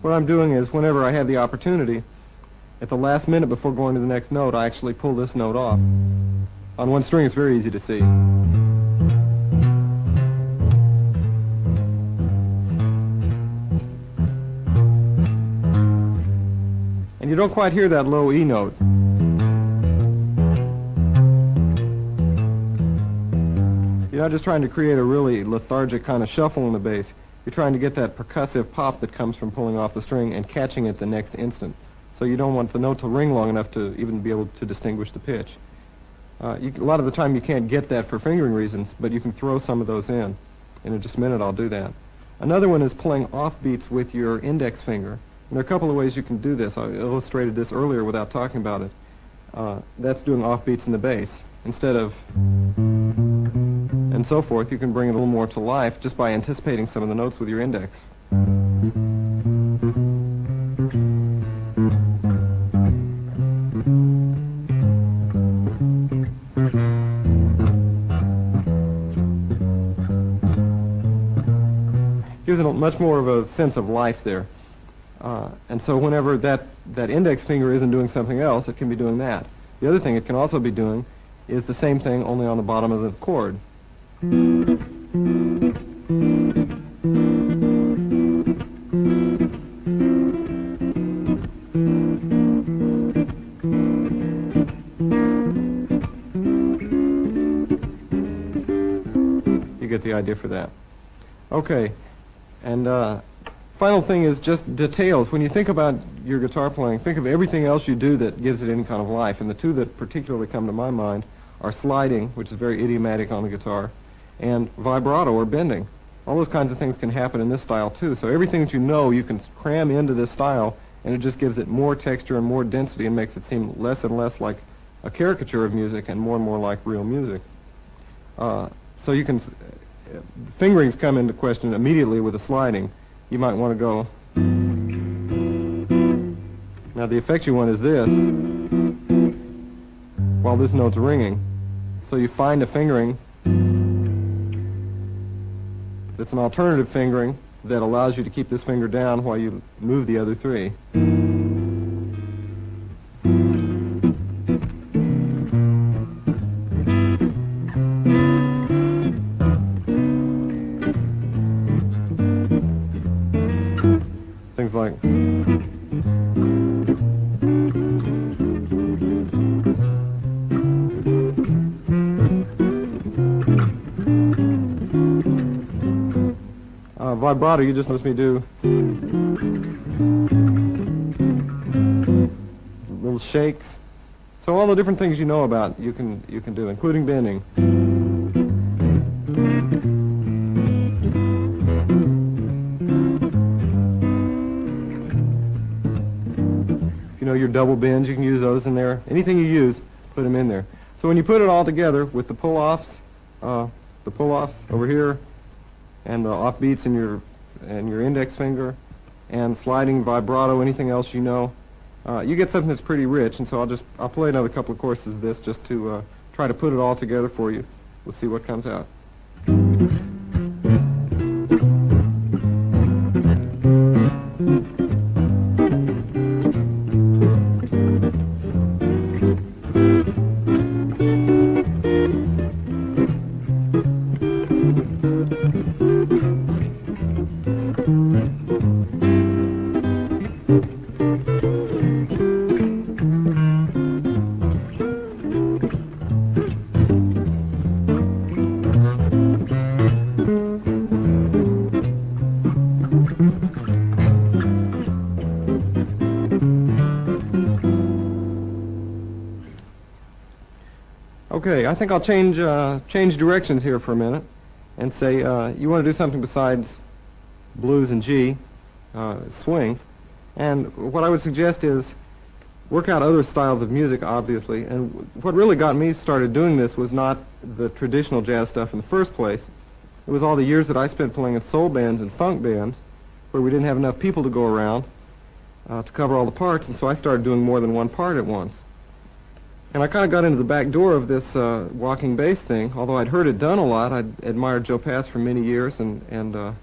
What I'm doing is, whenever I have the opportunity, at the last minute before going to the next note, I actually pull this note off. On one string, it's very easy to see. And you don't quite hear that low E note. You're not just trying to create a really lethargic kind of shuffle in the bass. You're trying to get that percussive pop that comes from pulling off the string and catching it the next instant. So you don't want the note to ring long enough to even be able to distinguish the pitch. A lot of the time you can't get that for fingering reasons, but you can throw some of those in. And in just a minute I'll do that. Another one is playing offbeats with your index finger. And there are a couple of ways you can do this. I illustrated this earlier without talking about it. That's doing offbeats in the bass. Instead of and so forth, you can bring it a little more to life just by anticipating some of the notes with your index. Gives it much more of a sense of life there. And so whenever that index finger isn't doing something else, it can be doing that. The other thing it can also be doing is the same thing, only on the bottom of the chord. You get the idea for that. Okay. And final thing is just details. When you think about your guitar playing, think of everything else you do that gives it any kind of life. And the two that particularly come to my mind are sliding, which is very idiomatic on the guitar, and vibrato or bending. All those kinds of things can happen in this style too. So everything that you know, you can cram into this style, and it just gives it more texture and more density and makes it seem less and less like a caricature of music and more like real music. So you can... fingerings come into question immediately with the sliding. You might want to go Now the effect you want is this, while this note's ringing. So you find a fingering that's an alternative fingering that allows you to keep this finger down while you move the other three. Things like vibrato, you just let me do little shakes. So all the different things you know about you can do, including bending. If you know your double bends, you can use those in there. Anything you use, put them in there. So when you put it all together with the pull-offs over here, and the offbeats in your index finger, and sliding vibrato, anything else you know, you get something that's pretty rich. And so I'll play another couple of courses of this just to try to put it all together for you. We'll see what comes out. Okay, I think I'll change directions here for a minute and say you want to do something besides blues and G, swing. And what I would suggest is work out other styles of music, obviously. And what really got me started doing this was not the traditional jazz stuff in the first place. It was all the years that I spent playing in soul bands and funk bands where we didn't have enough people to go around to cover all the parts, and so I started doing more than one part at once. And I kind of got into the back door of this walking bass thing. Although I'd heard it done a lot, I'd admired Joe Pass for many years, and the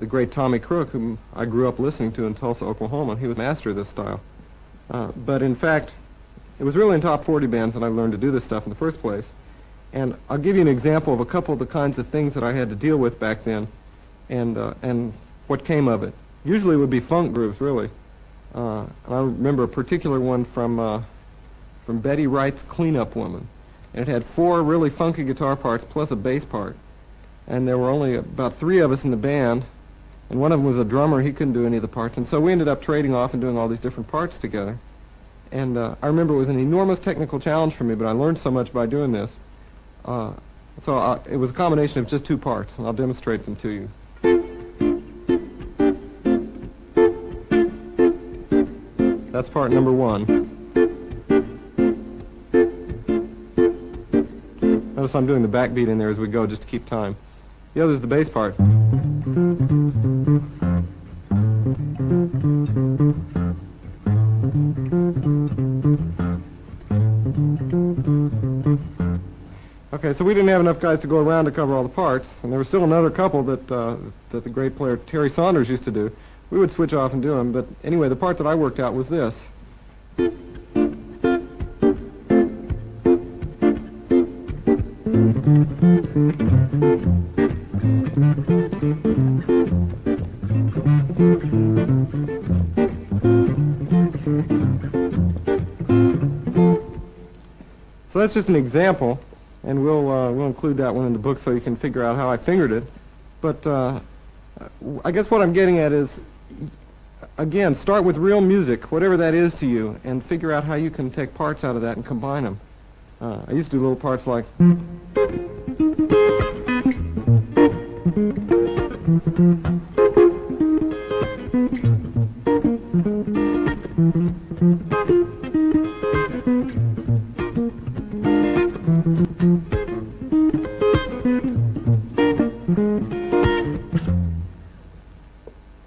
great Tommy Crook, whom I grew up listening to in Tulsa, Oklahoma. He was a master of this style. But in fact, it was really in top 40 bands that I learned to do this stuff in the first place. And I'll give you an example of a couple of the kinds of things that I had to deal with back then, and what came of it. Usually it would be funk grooves, really. And I remember a particular one from Betty Wright's Cleanup Woman. And it had 4 really funky guitar parts plus a bass part. And there were only about 3 of us in the band, and one of them was a drummer. He couldn't do any of the parts. And so we ended up trading off and doing all these different parts together. And I remember it was an enormous technical challenge for me, but I learned so much by doing this. It was a combination of just 2 parts, and I'll demonstrate them to you. That's part number 1. Notice I'm doing the backbeat in there as we go just to keep time. The other is the bass part. Okay, so we didn't have enough guys to go around to cover all the parts, and there was still another couple that the great player Terry Saunders used to do. We would switch off and do them, but anyway, the part that I worked out was this. So that's just an example, and we'll include that one in the book so you can figure out how I fingered it. But I guess what I'm getting at is, again, start with real music, whatever that is to you, and figure out how you can take parts out of that and combine them. I used to do little parts like...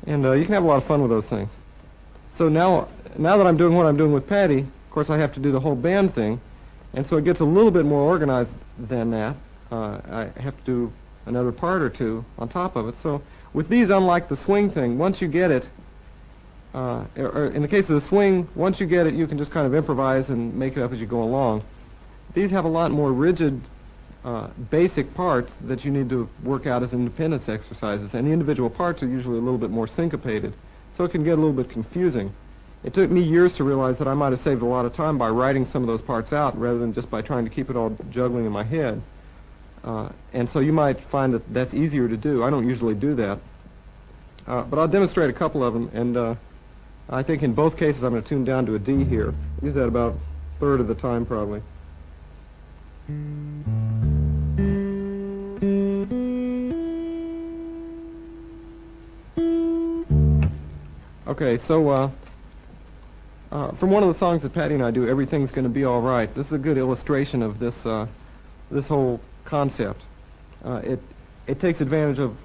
And you can have a lot of fun with those things. So now now that I'm doing what I'm doing with Patty, of course I have to do the whole band thing, and so it gets a little bit more organized than that. I have to do another part or two on top of it. So with these, unlike the swing thing, once you get it, or in the case of the swing, once you get it, you can just kind of improvise and make it up as you go along. These have a lot more rigid basic parts that you need to work out as independence exercises, and the individual parts are usually a little bit more syncopated, so it can get a little bit confusing. It took me years to realize that I might have saved a lot of time by writing some of those parts out rather than just by trying to keep it all juggling in my head. And so you might find that that's easier to do. I don't usually do that. But I'll demonstrate a couple of them, and I think in both cases I'm going to tune down to a D here. Use that about a third of the time probably. Okay, so from one of the songs that Patty and I do, Everything's Gonna Be All Right, this is a good illustration of this, this whole concept. It takes advantage of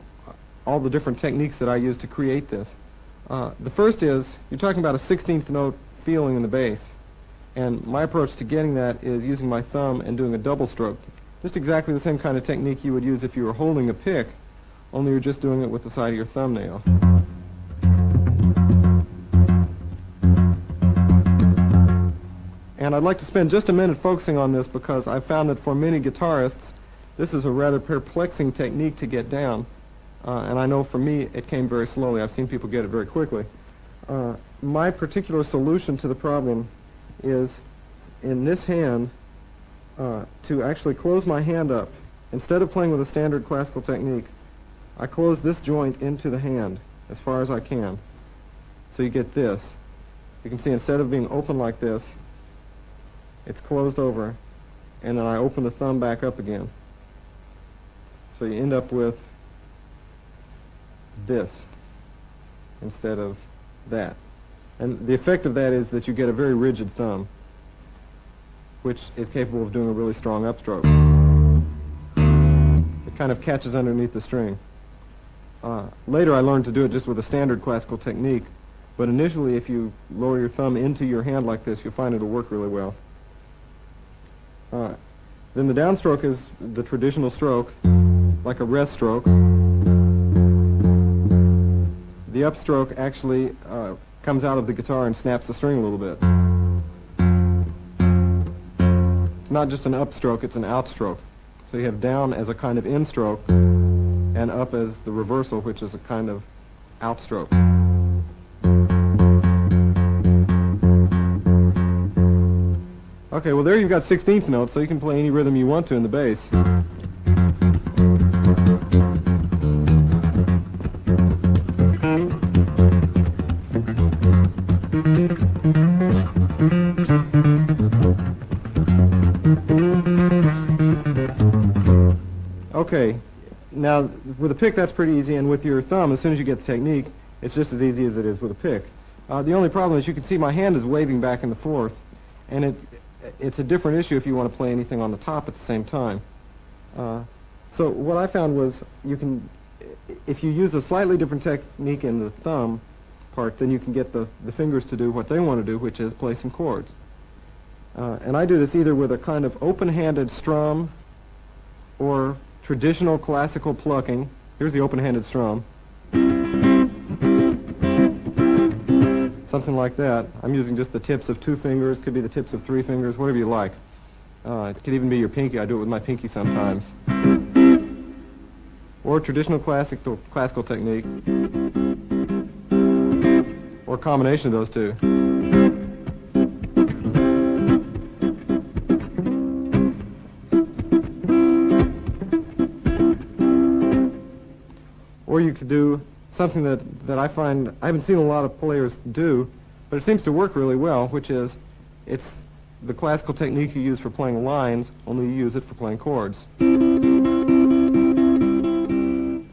all the different techniques that I use to create this. The first is, you're talking about a 16th note feeling in the bass, and my approach to getting that is using my thumb and doing a double stroke. Just exactly the same kind of technique you would use if you were holding a pick, only you're just doing it with the side of your thumbnail. And I'd like to spend just a minute focusing on this because I've found that for many guitarists, this is a rather perplexing technique to get down. And I know for me, it came very slowly. I've seen people get it very quickly. My particular solution to the problem is, in this hand, to actually close my hand up. Instead of playing with a standard classical technique, I close this joint into the hand as far as I can. So you get this. You can see instead of being open like this, it's closed over, and then I open the thumb back up again. So you end up with this instead of that. And the effect of that is that you get a very rigid thumb, which is capable of doing a really strong upstroke. It kind of catches underneath the string. Later I learned to do it just with a standard classical technique, but initially if you lower your thumb into your hand like this, you'll find it'll work really well. Then the downstroke is the traditional stroke, like a rest stroke. The upstroke actually comes out of the guitar and snaps the string a little bit. It's not just an upstroke, it's an outstroke. So you have down as a kind of in-stroke and up as the reversal, which is a kind of outstroke. Okay, well there you've got 16th notes, so you can play any rhythm you want to in the bass. Okay, now with a pick that's pretty easy, and with your thumb, as soon as you get the technique, it's just as easy as it is with a pick. The only problem is you can see my hand is waving back and forth, and it's a different issue if you want to play anything on the top at the same time. So what I found was you can, if you use a slightly different technique in the thumb part, then you can get the fingers to do what they want to do, which is play some chords. And I do this either with a kind of open-handed strum or traditional classical plucking. Here's the open-handed strum. Something like that. I'm using just the tips of 2 fingers, could be the tips of 3 fingers, whatever you like. It could even be your pinky. I do it with my pinky sometimes. Or traditional classical technique. Or a combination of those two. Or you could do something that I find I haven't seen a lot of players do, but it seems to work really well, which is it's the classical technique you use for playing lines, only you use it for playing chords. In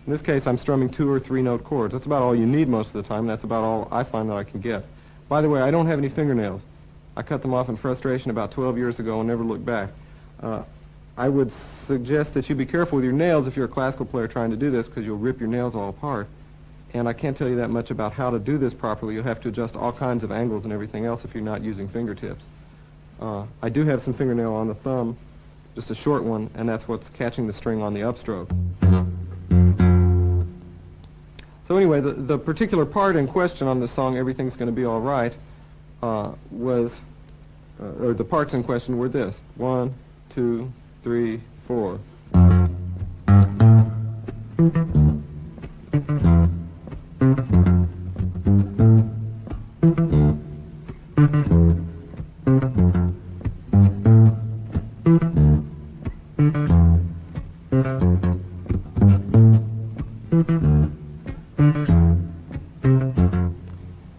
this case, I'm strumming 2 or 3 note chords. That's about all you need most of the time, and that's about all I find that I can get. By the way, I don't have any fingernails. I cut them off in frustration about 12 years ago and never looked back. I would suggest that you be careful with your nails if you're a classical player trying to do this, because you'll rip your nails all apart. and I can't tell you that much about how to do this properly. You'll have to adjust all kinds of angles and everything else if you're not using fingertips. I do have some fingernail on the thumb, just a short one, and that's what's catching the string on the upstroke. So anyway, the particular part in question on this song, Everything's Gonna Be All Right, or the parts in question were this: 1, 2, 3, 4.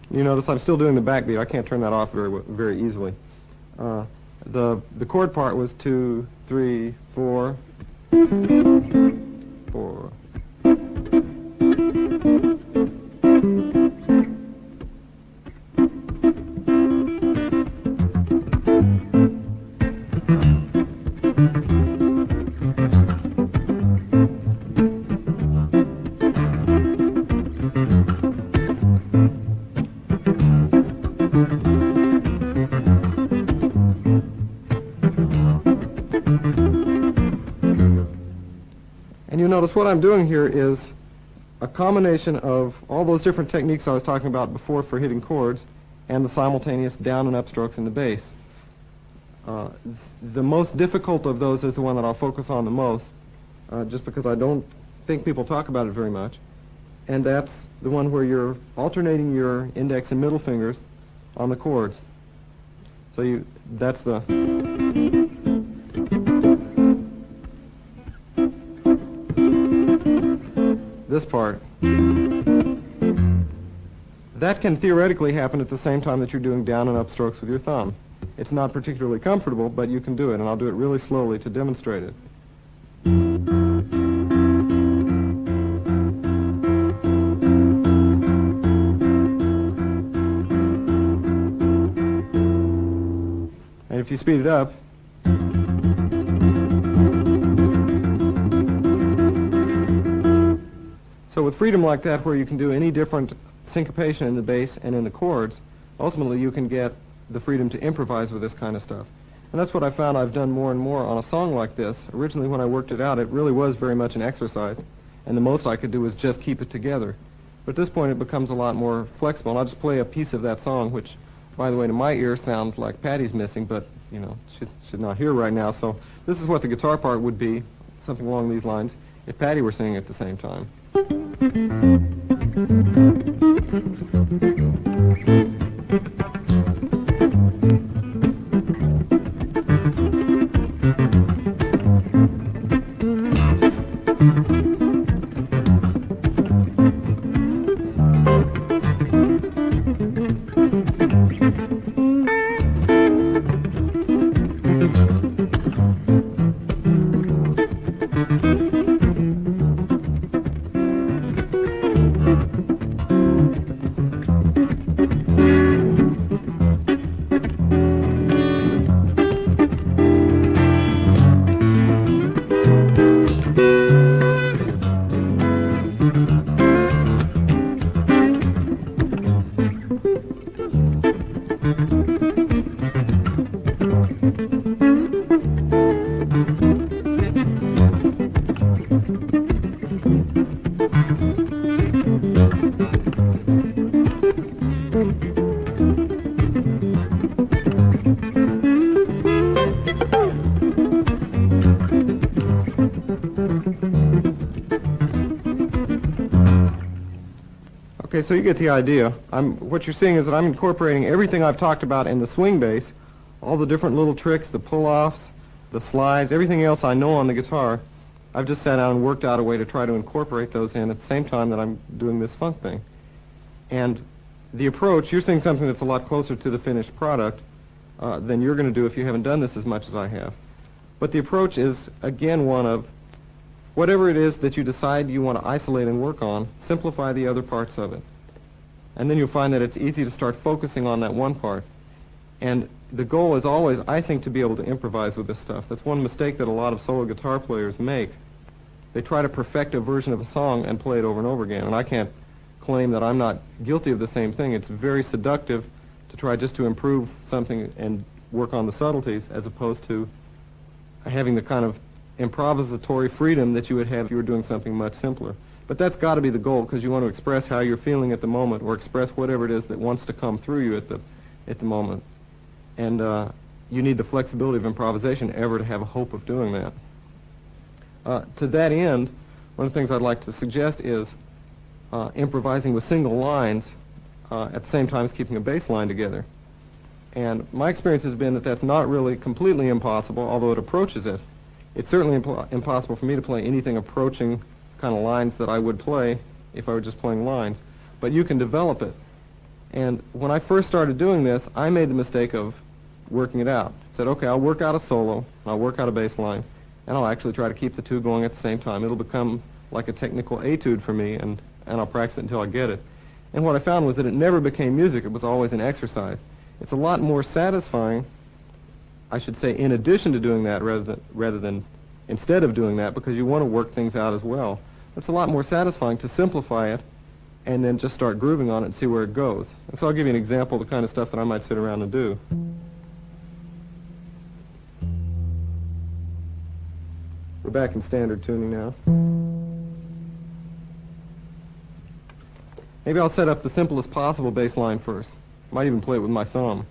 You notice I'm still doing the backbeat. I can't turn that off very easily. The chord part was 2, 3, 4, 4. And you notice what I'm doing here is a combination of all those different techniques I was talking about before for hitting chords and the simultaneous down and up strokes in the bass. The most difficult of those is the one that I'll focus on the most, just because I don't think people talk about it very much. And that's the one where you're alternating your index and middle fingers on the chords. So that's the... this part. That can theoretically happen at the same time that you're doing down and up strokes with your thumb. It's not particularly comfortable, but you can do it, and I'll do it really slowly to demonstrate it. And if you speed it up, so with freedom like that, where you can do any different syncopation in the bass and in the chords, ultimately you can get the freedom to improvise with this kind of stuff. And that's what I found I've done more and more on a song like this. Originally when I worked it out, it really was very much an exercise, and the most I could do was just keep it together. But at this point it becomes a lot more flexible, and I'll just play a piece of that song, which, by the way, to my ear sounds like Patty's missing, but, you know, she's not here right now, so this is what the guitar part would be, something along these lines, if Patty were singing at the same time. Okay, so you get the idea. What you're seeing is that I'm incorporating everything I've talked about in the swing bass, all the different little tricks, the pull-offs, the slides, everything else I know on the guitar. I've just sat down and worked out a way to try to incorporate those in at the same time that I'm doing this funk thing. And the approach, you're seeing something that's a lot closer to the finished product than you're going to do if you haven't done this as much as I have. But the approach is, again, one of whatever it is that you decide you want to isolate and work on, simplify the other parts of it. And then you'll find that it's easy to start focusing on that one part. And the goal is always, I think, to be able to improvise with this stuff. That's one mistake that a lot of solo guitar players make. They try to perfect a version of a song and play it over and over again. And I can't claim that I'm not guilty of the same thing. It's very seductive to try just to improve something and work on the subtleties, as opposed to having the kind of improvisatory freedom that you would have if you were doing something much simpler. But that's got to be the goal, because you want to express how you're feeling at the moment, or express whatever it is that wants to come through you at the moment. And you need the flexibility of improvisation ever to have a hope of doing that. To that end, one of the things I'd like to suggest is improvising with single lines at the same time as keeping a bass line together. And my experience has been that that's not really completely impossible, although it approaches it. It's certainly impossible for me to play anything approaching kind of lines that I would play if I were just playing lines. But you can develop it. And when I first started doing this, I made the mistake of working it out. I said, okay, I'll work out a solo, I'll work out a bass line, and I'll actually try to keep the two going at the same time. It'll become like a technical etude for me, and I'll practice it until I get it. And what I found was that it never became music. It was always an exercise. It's a lot more satisfying, I should say, in addition to doing that rather than instead of doing that, because you want to work things out as well. It's a lot more satisfying to simplify it and then just start grooving on it and see where it goes. And so I'll give you an example of the kind of stuff that I might sit around and do. We're back in standard tuning now. Maybe I'll set up the simplest possible bass line first. Might even play it with my thumb.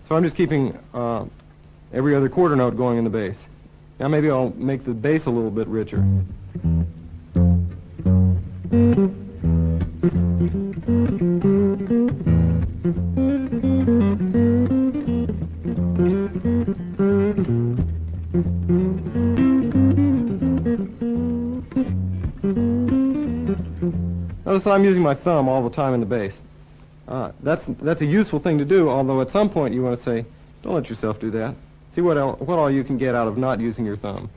So I'm just keeping every other quarter note going in the bass. Now maybe I'll make the bass a little bit richer. Notice I'm using my thumb all the time in the bass. That's a useful thing to do, although at some point you want to say, don't let yourself do that. See what all you can get out of not using your thumb.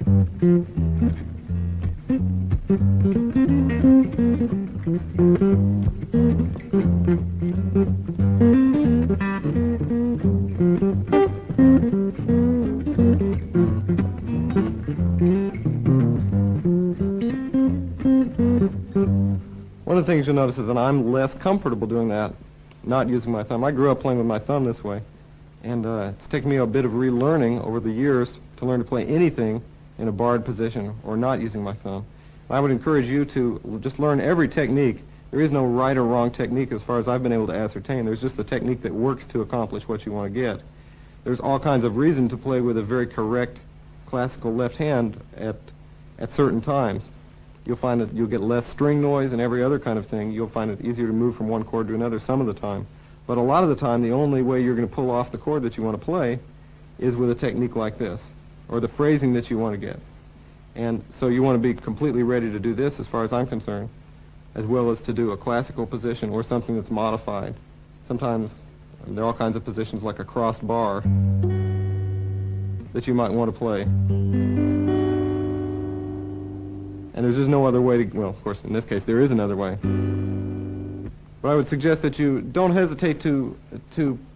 One of the things you'll notice is that I'm less comfortable doing that, not using my thumb. I grew up playing with my thumb this way, and it's taken me a bit of relearning over the years to learn to play anything in a barred position or not using my thumb. I would encourage you to just learn every technique. There is no right or wrong technique as far as I've been able to ascertain. There's just the technique that works to accomplish what you want to get. There's all kinds of reason to play with a very correct classical left hand at certain times. You'll find that you'll get less string noise and every other kind of thing. You'll find it easier to move from one chord to another some of the time. But a lot of the time, the only way you're going to pull off the chord that you want to play is with a technique like this, or the phrasing that you want to get. And so you want to be completely ready to do this, as far as I'm concerned, as well as to do a classical position or something that's modified. Sometimes there are all kinds of positions like a crossed bar that you might want to play. And there's just no other way to, well, of course, in this case, there is another way. But I would suggest that you don't hesitate to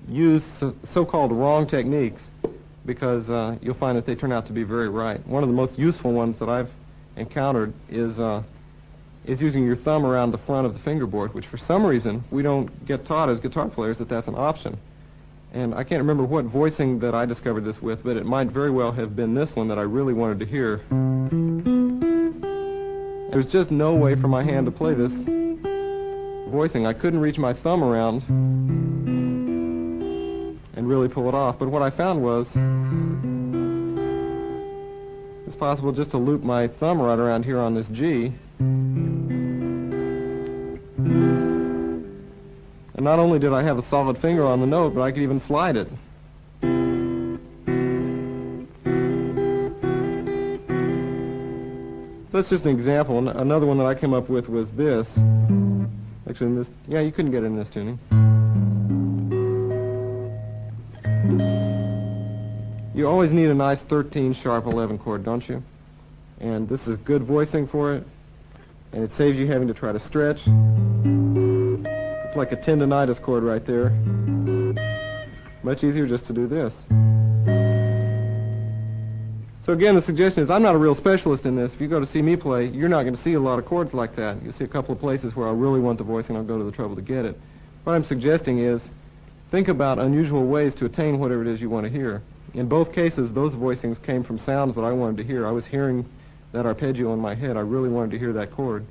use so-called wrong techniques, because you'll find that they turn out to be very right. One of the most useful ones that I've encountered is using your thumb around the front of the fingerboard, which for some reason we don't get taught as guitar players that that's an option. And I can't remember what voicing that I discovered this with, but it might very well have been this one that I really wanted to hear. There's just no way for my hand to play this voicing. I couldn't reach my thumb around and really pull it off. But what I found was it's possible just to loop my thumb right around here on this G. And not only did I have a solid finger on the note, but I could even slide it. So that's just an example. Another one that I came up with was this. Actually, in this, yeah, you couldn't get it in this tuning. You always need a nice 13 sharp 11 chord, don't you? And this is good voicing for it, and it saves you having to try to stretch. It's like a tendonitis chord right there. Much easier just to do this. So again, the suggestion is, I'm not a real specialist in this. If you go to see me play, you're not going to see a lot of chords like that. You'll see a couple of places where I really want the voicing, I'll go to the trouble to get it. What I'm suggesting is, think about unusual ways to attain whatever it is you want to hear. In both cases, those voicings came from sounds that I wanted to hear. I was hearing that arpeggio in my head. I really wanted to hear that chord.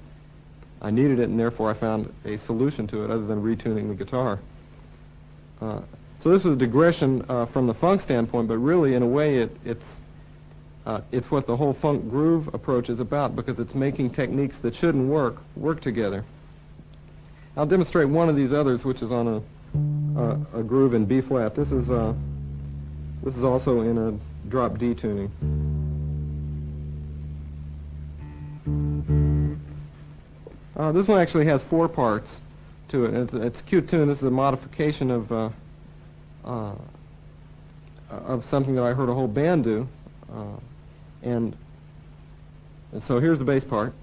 I needed it, and therefore I found a solution to it other than retuning the guitar. So this was a digression from the funk standpoint, but really, in a way, it's what the whole funk groove approach is about, because it's making techniques that shouldn't work together. I'll demonstrate one of these others, which is on a groove in B flat. This is also in a drop D tuning. This one actually has 4 parts to it. It's a cute tune. This is a modification of something that I heard a whole band do. And so here's the bass part.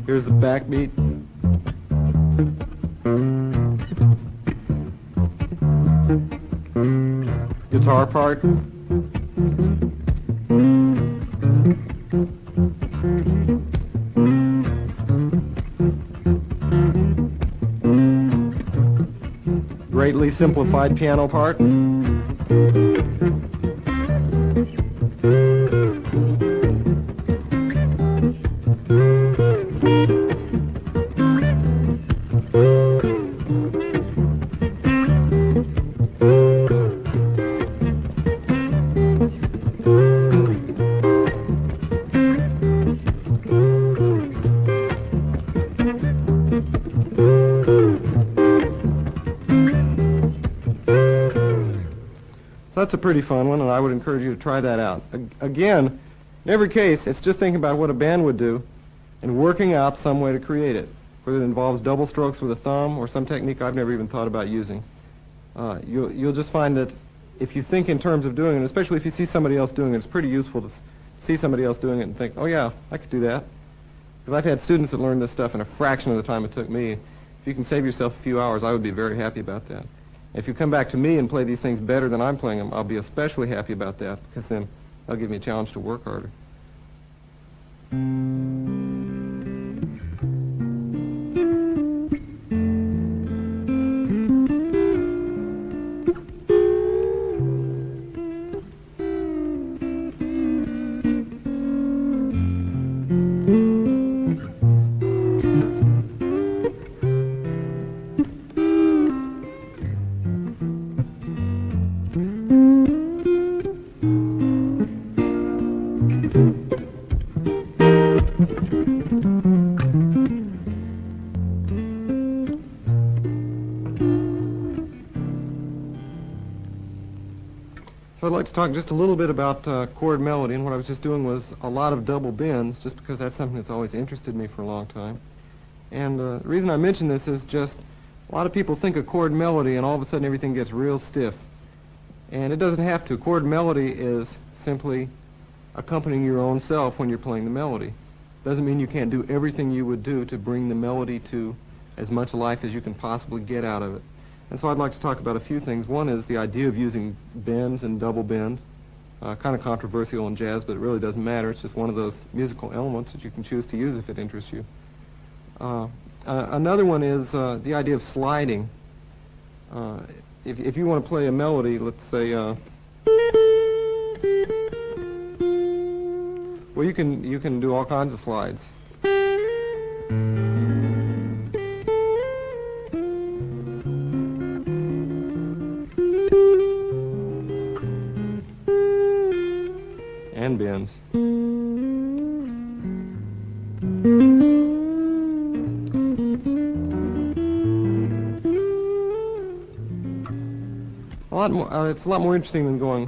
Here's the backbeat. Guitar part. Greatly simplified piano part. That's a pretty fun one, and I would encourage you to try that out. Again, in every case, it's just thinking about what a band would do and working out some way to create it, whether it involves double strokes with a thumb or some technique I've never even thought about using. You'll just find that if you think in terms of doing it, especially if you see somebody else doing it, it's pretty useful to see somebody else doing it and think, oh yeah, I could do that. Because I've had students that learned this stuff in a fraction of the time it took me. If you can save yourself a few hours, I would be very happy about that. If you come back to me and play these things better than I'm playing them, I'll be especially happy about that, because then that'll give me a challenge to work harder. So I'd like to talk just a little bit about chord melody, and what I was just doing was a lot of double bends, just because that's something that's always interested me for a long time. And the reason I mention this is just a lot of people think of chord melody and all of a sudden everything gets real stiff. And it doesn't have to. Chord melody is simply accompanying your own self when you're playing the melody. Doesn't mean you can't do everything you would do to bring the melody to as much life as you can possibly get out of it. And so I'd like to talk about a few things. One is the idea of using bends and double bends. Kind of controversial in jazz, but it really doesn't matter. It's just one of those musical elements that you can choose to use if it interests you. Another one is the idea of sliding. If you want to play a melody, let's say, well, you can do all kinds of slides. And bends. A lot more. It's a lot more interesting than going.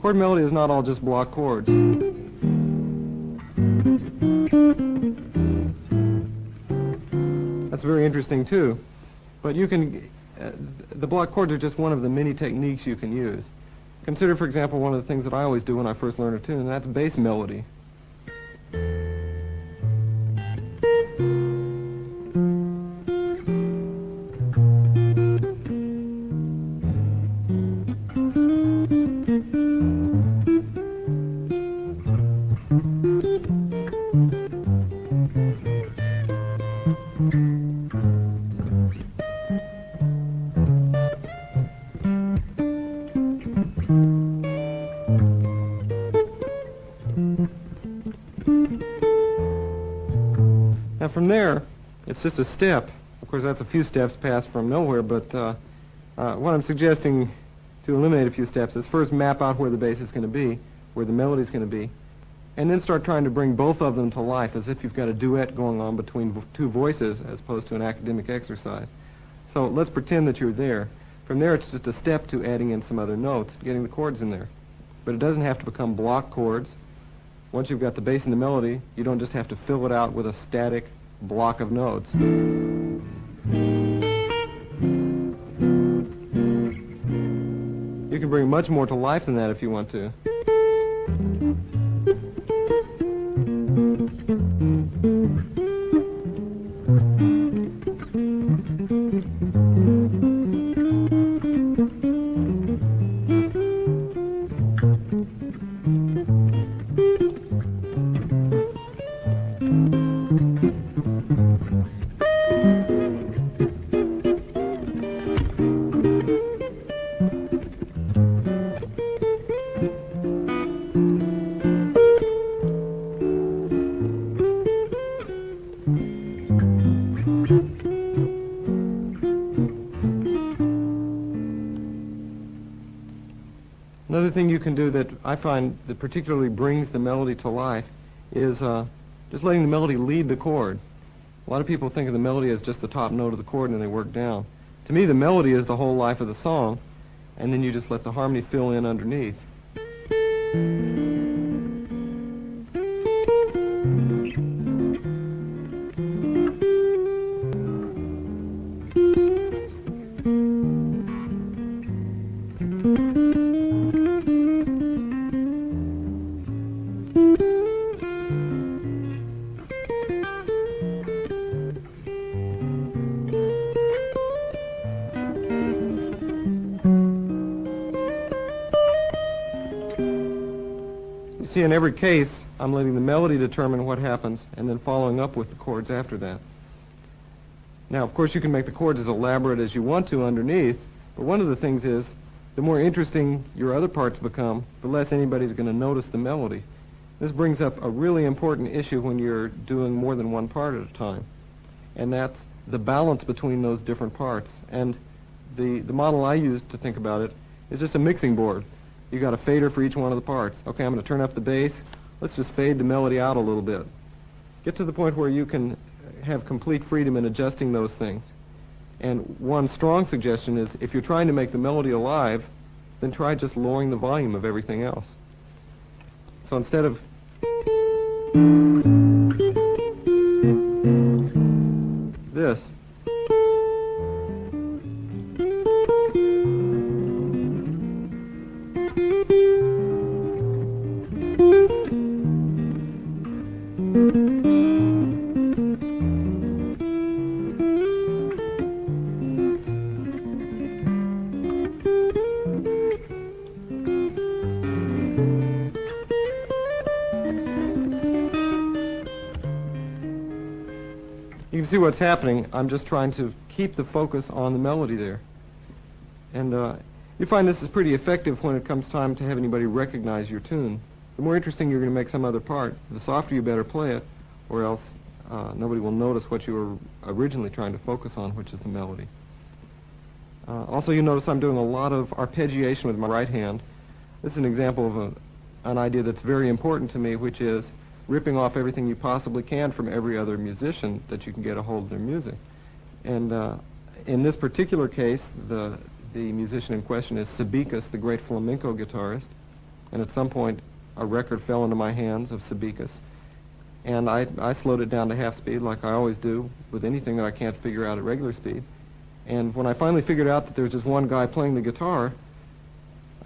Chord melody is not all just block chords. very interesting too. But you can, the block chords are just one of the many techniques you can use. Consider, for example, one of the things that I always do when I first learn a tune, and that's bass melody. Now from there, it's just a step. Of course, that's a few steps past from nowhere, but what I'm suggesting to eliminate a few steps is first map out where the bass is going to be, where the melody is going to be, and then start trying to bring both of them to life as if you've got a duet going on between two voices as opposed to an academic exercise. So let's pretend that you're there. From there, it's just a step to adding in some other notes, getting the chords in there. But it doesn't have to become block chords. Once you've got the bass and the melody, you don't just have to fill it out with a static block of notes. You can bring much more to life than that if you want to. Another thing you can do that I find that particularly brings the melody to life is just letting the melody lead the chord. A lot of people think of the melody as just the top note of the chord and they work down. To me, the melody is the whole life of the song, and then you just let the harmony fill in underneath. See, in every case, I'm letting the melody determine what happens and then following up with the chords after that. Now, of course, you can make the chords as elaborate as you want to underneath, but one of the things is the more interesting your other parts become, the less anybody's going to notice the melody. This brings up a really important issue when you're doing more than one part at a time, and that's the balance between those different parts. And the model I use to think about it is just a mixing board. You got a fader for each one of the parts. Okay, I'm going to turn up the bass. Let's just fade the melody out a little bit. Get to the point where you can have complete freedom in adjusting those things. And one strong suggestion is if you're trying to make the melody alive, then try just lowering the volume of everything else. So instead of this, you can see what's happening. I'm just trying to keep the focus on the melody there. And you find this is pretty effective when it comes time to have anybody recognize your tune. The more interesting you're going to make some other part, the softer you better play it, or else nobody will notice what you were originally trying to focus on, which is the melody. Also, you notice I'm doing a lot of arpeggiation with my right hand. This is an example of an idea that's very important to me, which is ripping off everything you possibly can from every other musician that you can get a hold of their music. And in this particular case, the musician in question is Sabicas, the great flamenco guitarist. And at some point, a record fell into my hands of Sabicas. and I slowed it down to half speed like I always do with anything that I can't figure out at regular speed. And when I finally figured out that there was just one guy playing the guitar,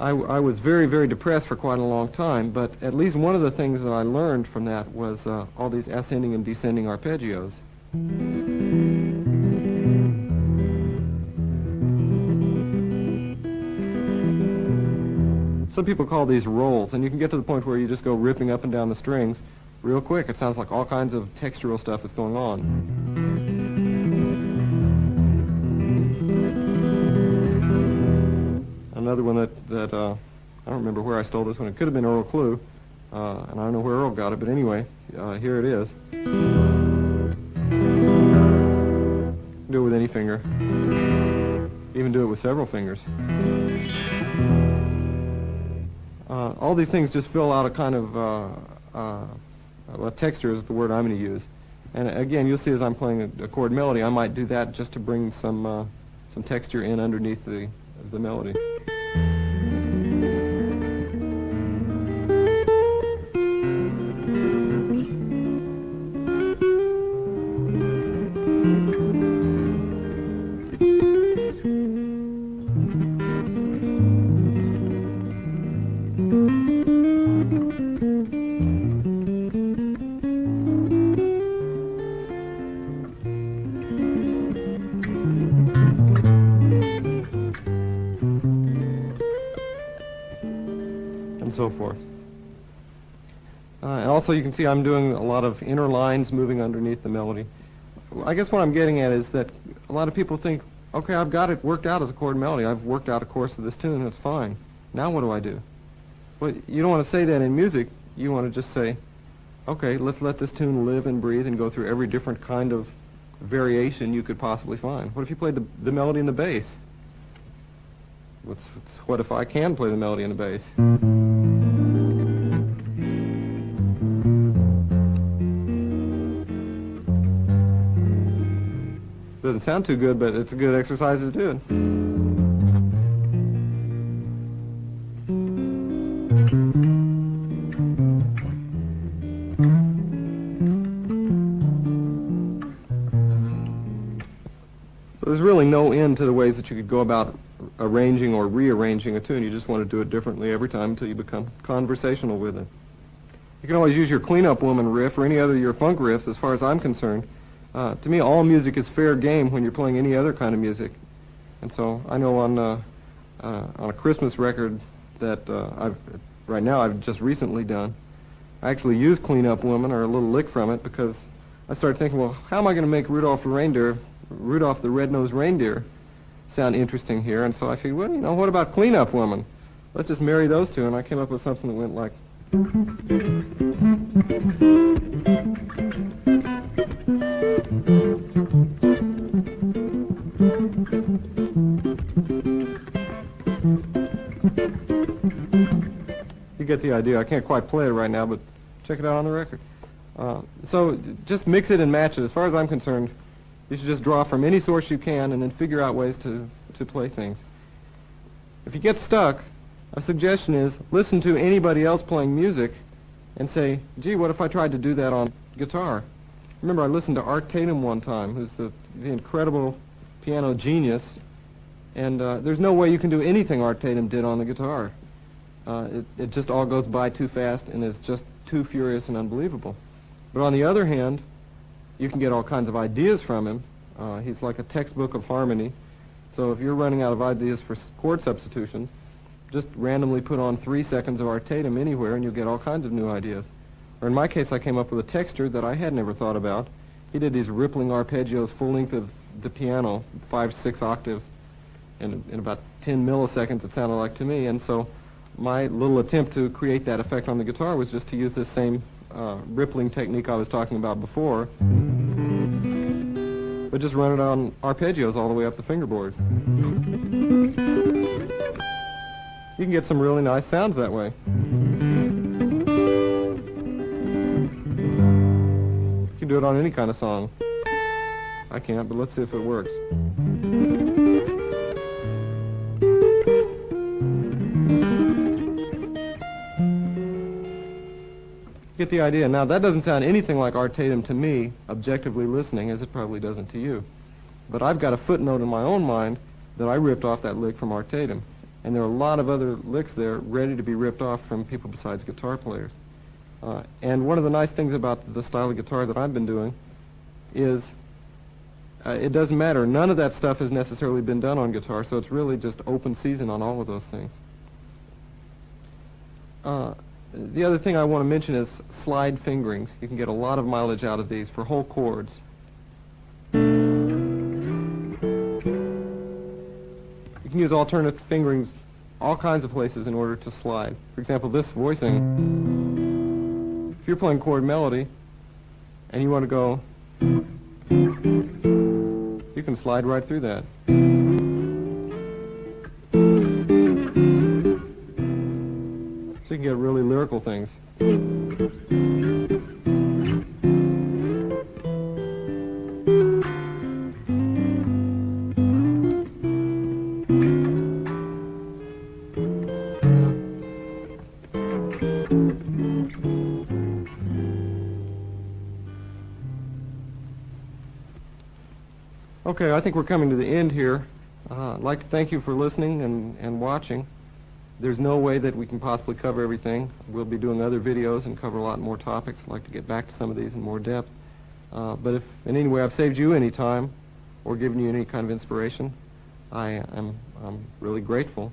I was very, very depressed for quite a long time, but at least one of the things that I learned from that was all these ascending and descending arpeggios. Some people call these rolls, and you can get to the point where you just go ripping up and down the strings real quick. It sounds like all kinds of textural stuff is going on. Another one that I don't remember where I stole this one. It could have been Earl Clue, and I don't know where Earl got it, but anyway, here it is. Do it with any finger. Even do it with several fingers. All these things just fill out a kind of well, texture is the word I'm going to use. And again, you'll see as I'm playing a chord melody, I might do that just to bring some texture in underneath the melody. And so forth. And also you can see I'm doing a lot of inner lines moving underneath the melody. I guess what I'm getting at is that a lot of people think, okay, I've got it worked out as a chord melody. I've worked out a course of this tune, it's fine. Now what do I do? Well, you don't want to say that in music. You want to just say, okay, let's let this tune live and breathe and go through every different kind of variation you could possibly find. What if you played the melody and the bass? What if I can play the melody and the bass? Doesn't sound too good, but it's a good exercise to do it. So there's really no end to the ways that you could go about arranging or rearranging a tune. You just want to do it differently every time until you become conversational with it. You can always use your Cleanup Woman riff or any other of your funk riffs as far as I'm concerned. To me, all music is fair game when you're playing any other kind of music. And so I know on a Christmas record that right now I've just recently done, I actually used Cleanup Woman or a little lick from it because I started thinking, well, how am I going to make Rudolph the Red-Nosed Reindeer sound interesting here? And so I figured, well, you know, what about Cleanup Woman? Let's just marry those two, and I came up with something that went like... You get the idea. I can't quite play it right now, but check it out on the record. So just mix it and match it. As far as I'm concerned, you should just draw from any source you can and then figure out ways to play things. If you get stuck, a suggestion is listen to anybody else playing music and say, gee, what if I tried to do that on guitar? Remember, I listened to Art Tatum one time, who's the incredible piano genius, and there's no way you can do anything Art Tatum did on the guitar. It just all goes by too fast and is just too furious and unbelievable. But on the other hand, you can get all kinds of ideas from him. He's like a textbook of harmony. So if you're running out of ideas for chord substitutions, just randomly put on 3 seconds of Art Tatum anywhere and you'll get all kinds of new ideas. Or in my case, I came up with a texture that I had never thought about. He did these rippling arpeggios full length of the piano, 5, 6 octaves, and in about 10 milliseconds it sounded like to me. And so my little attempt to create that effect on the guitar was just to use this same rippling technique I was talking about before, but just run it on arpeggios all the way up the fingerboard. You can get some really nice sounds that way. You can do it on any kind of song. I can't, but let's see if it works. Get the idea. Now, that doesn't sound anything like Art Tatum to me, objectively listening, as it probably doesn't to you. But I've got a footnote in my own mind that I ripped off that lick from Art Tatum. And there are a lot of other licks there ready to be ripped off from people besides guitar players. And one of the nice things about the style of guitar that I've been doing is it doesn't matter. None of that stuff has necessarily been done on guitar, so it's really just open season on all of those things. The other thing I want to mention is slide fingerings. You can get a lot of mileage out of these for whole chords. You can use alternate fingerings all kinds of places in order to slide. For example, this voicing, if you're playing chord melody and you want to go, you can slide right through that. So you can get really lyrical things. Okay, I think we're coming to the end here. I'd like to thank you for listening and watching. There's no way that we can possibly cover everything. We'll be doing other videos and cover a lot more topics. I'd like to get back to some of these in more depth. But if in any way I've saved you any time or given you any kind of inspiration, I'm really grateful.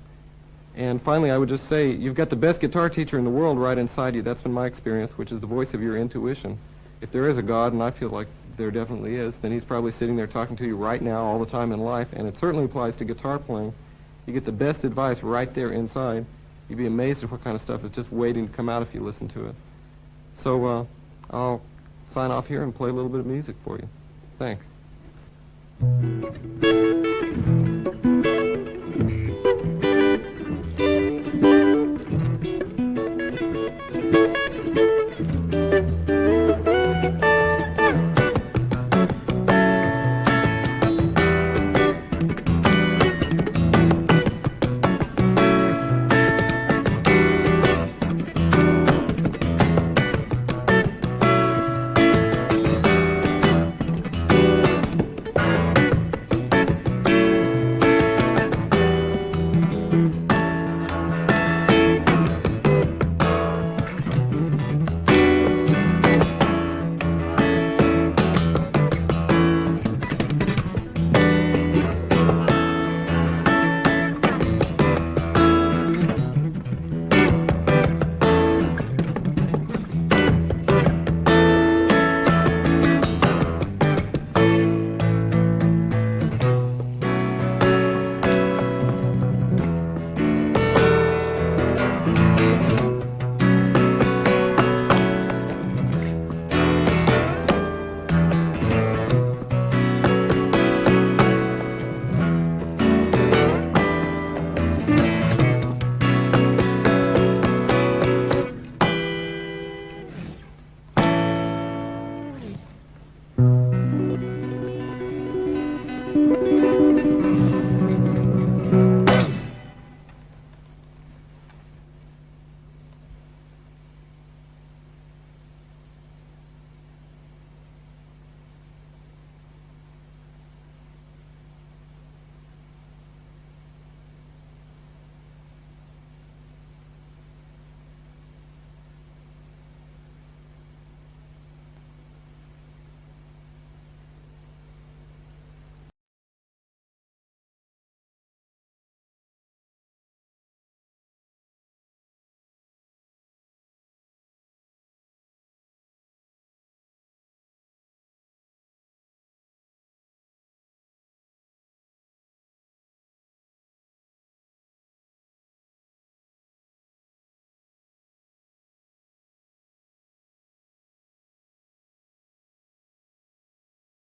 And finally, I would just say you've got the best guitar teacher in the world right inside you. That's been my experience, which is the voice of your intuition. If there is a God, and I feel like there definitely is, then he's probably sitting there talking to you right now all the time in life, and it certainly applies to guitar playing. You get the best advice right there inside. You'd be amazed at what kind of stuff is just waiting to come out if you listen to it. So I'll sign off here and play a little bit of music for you. Thanks.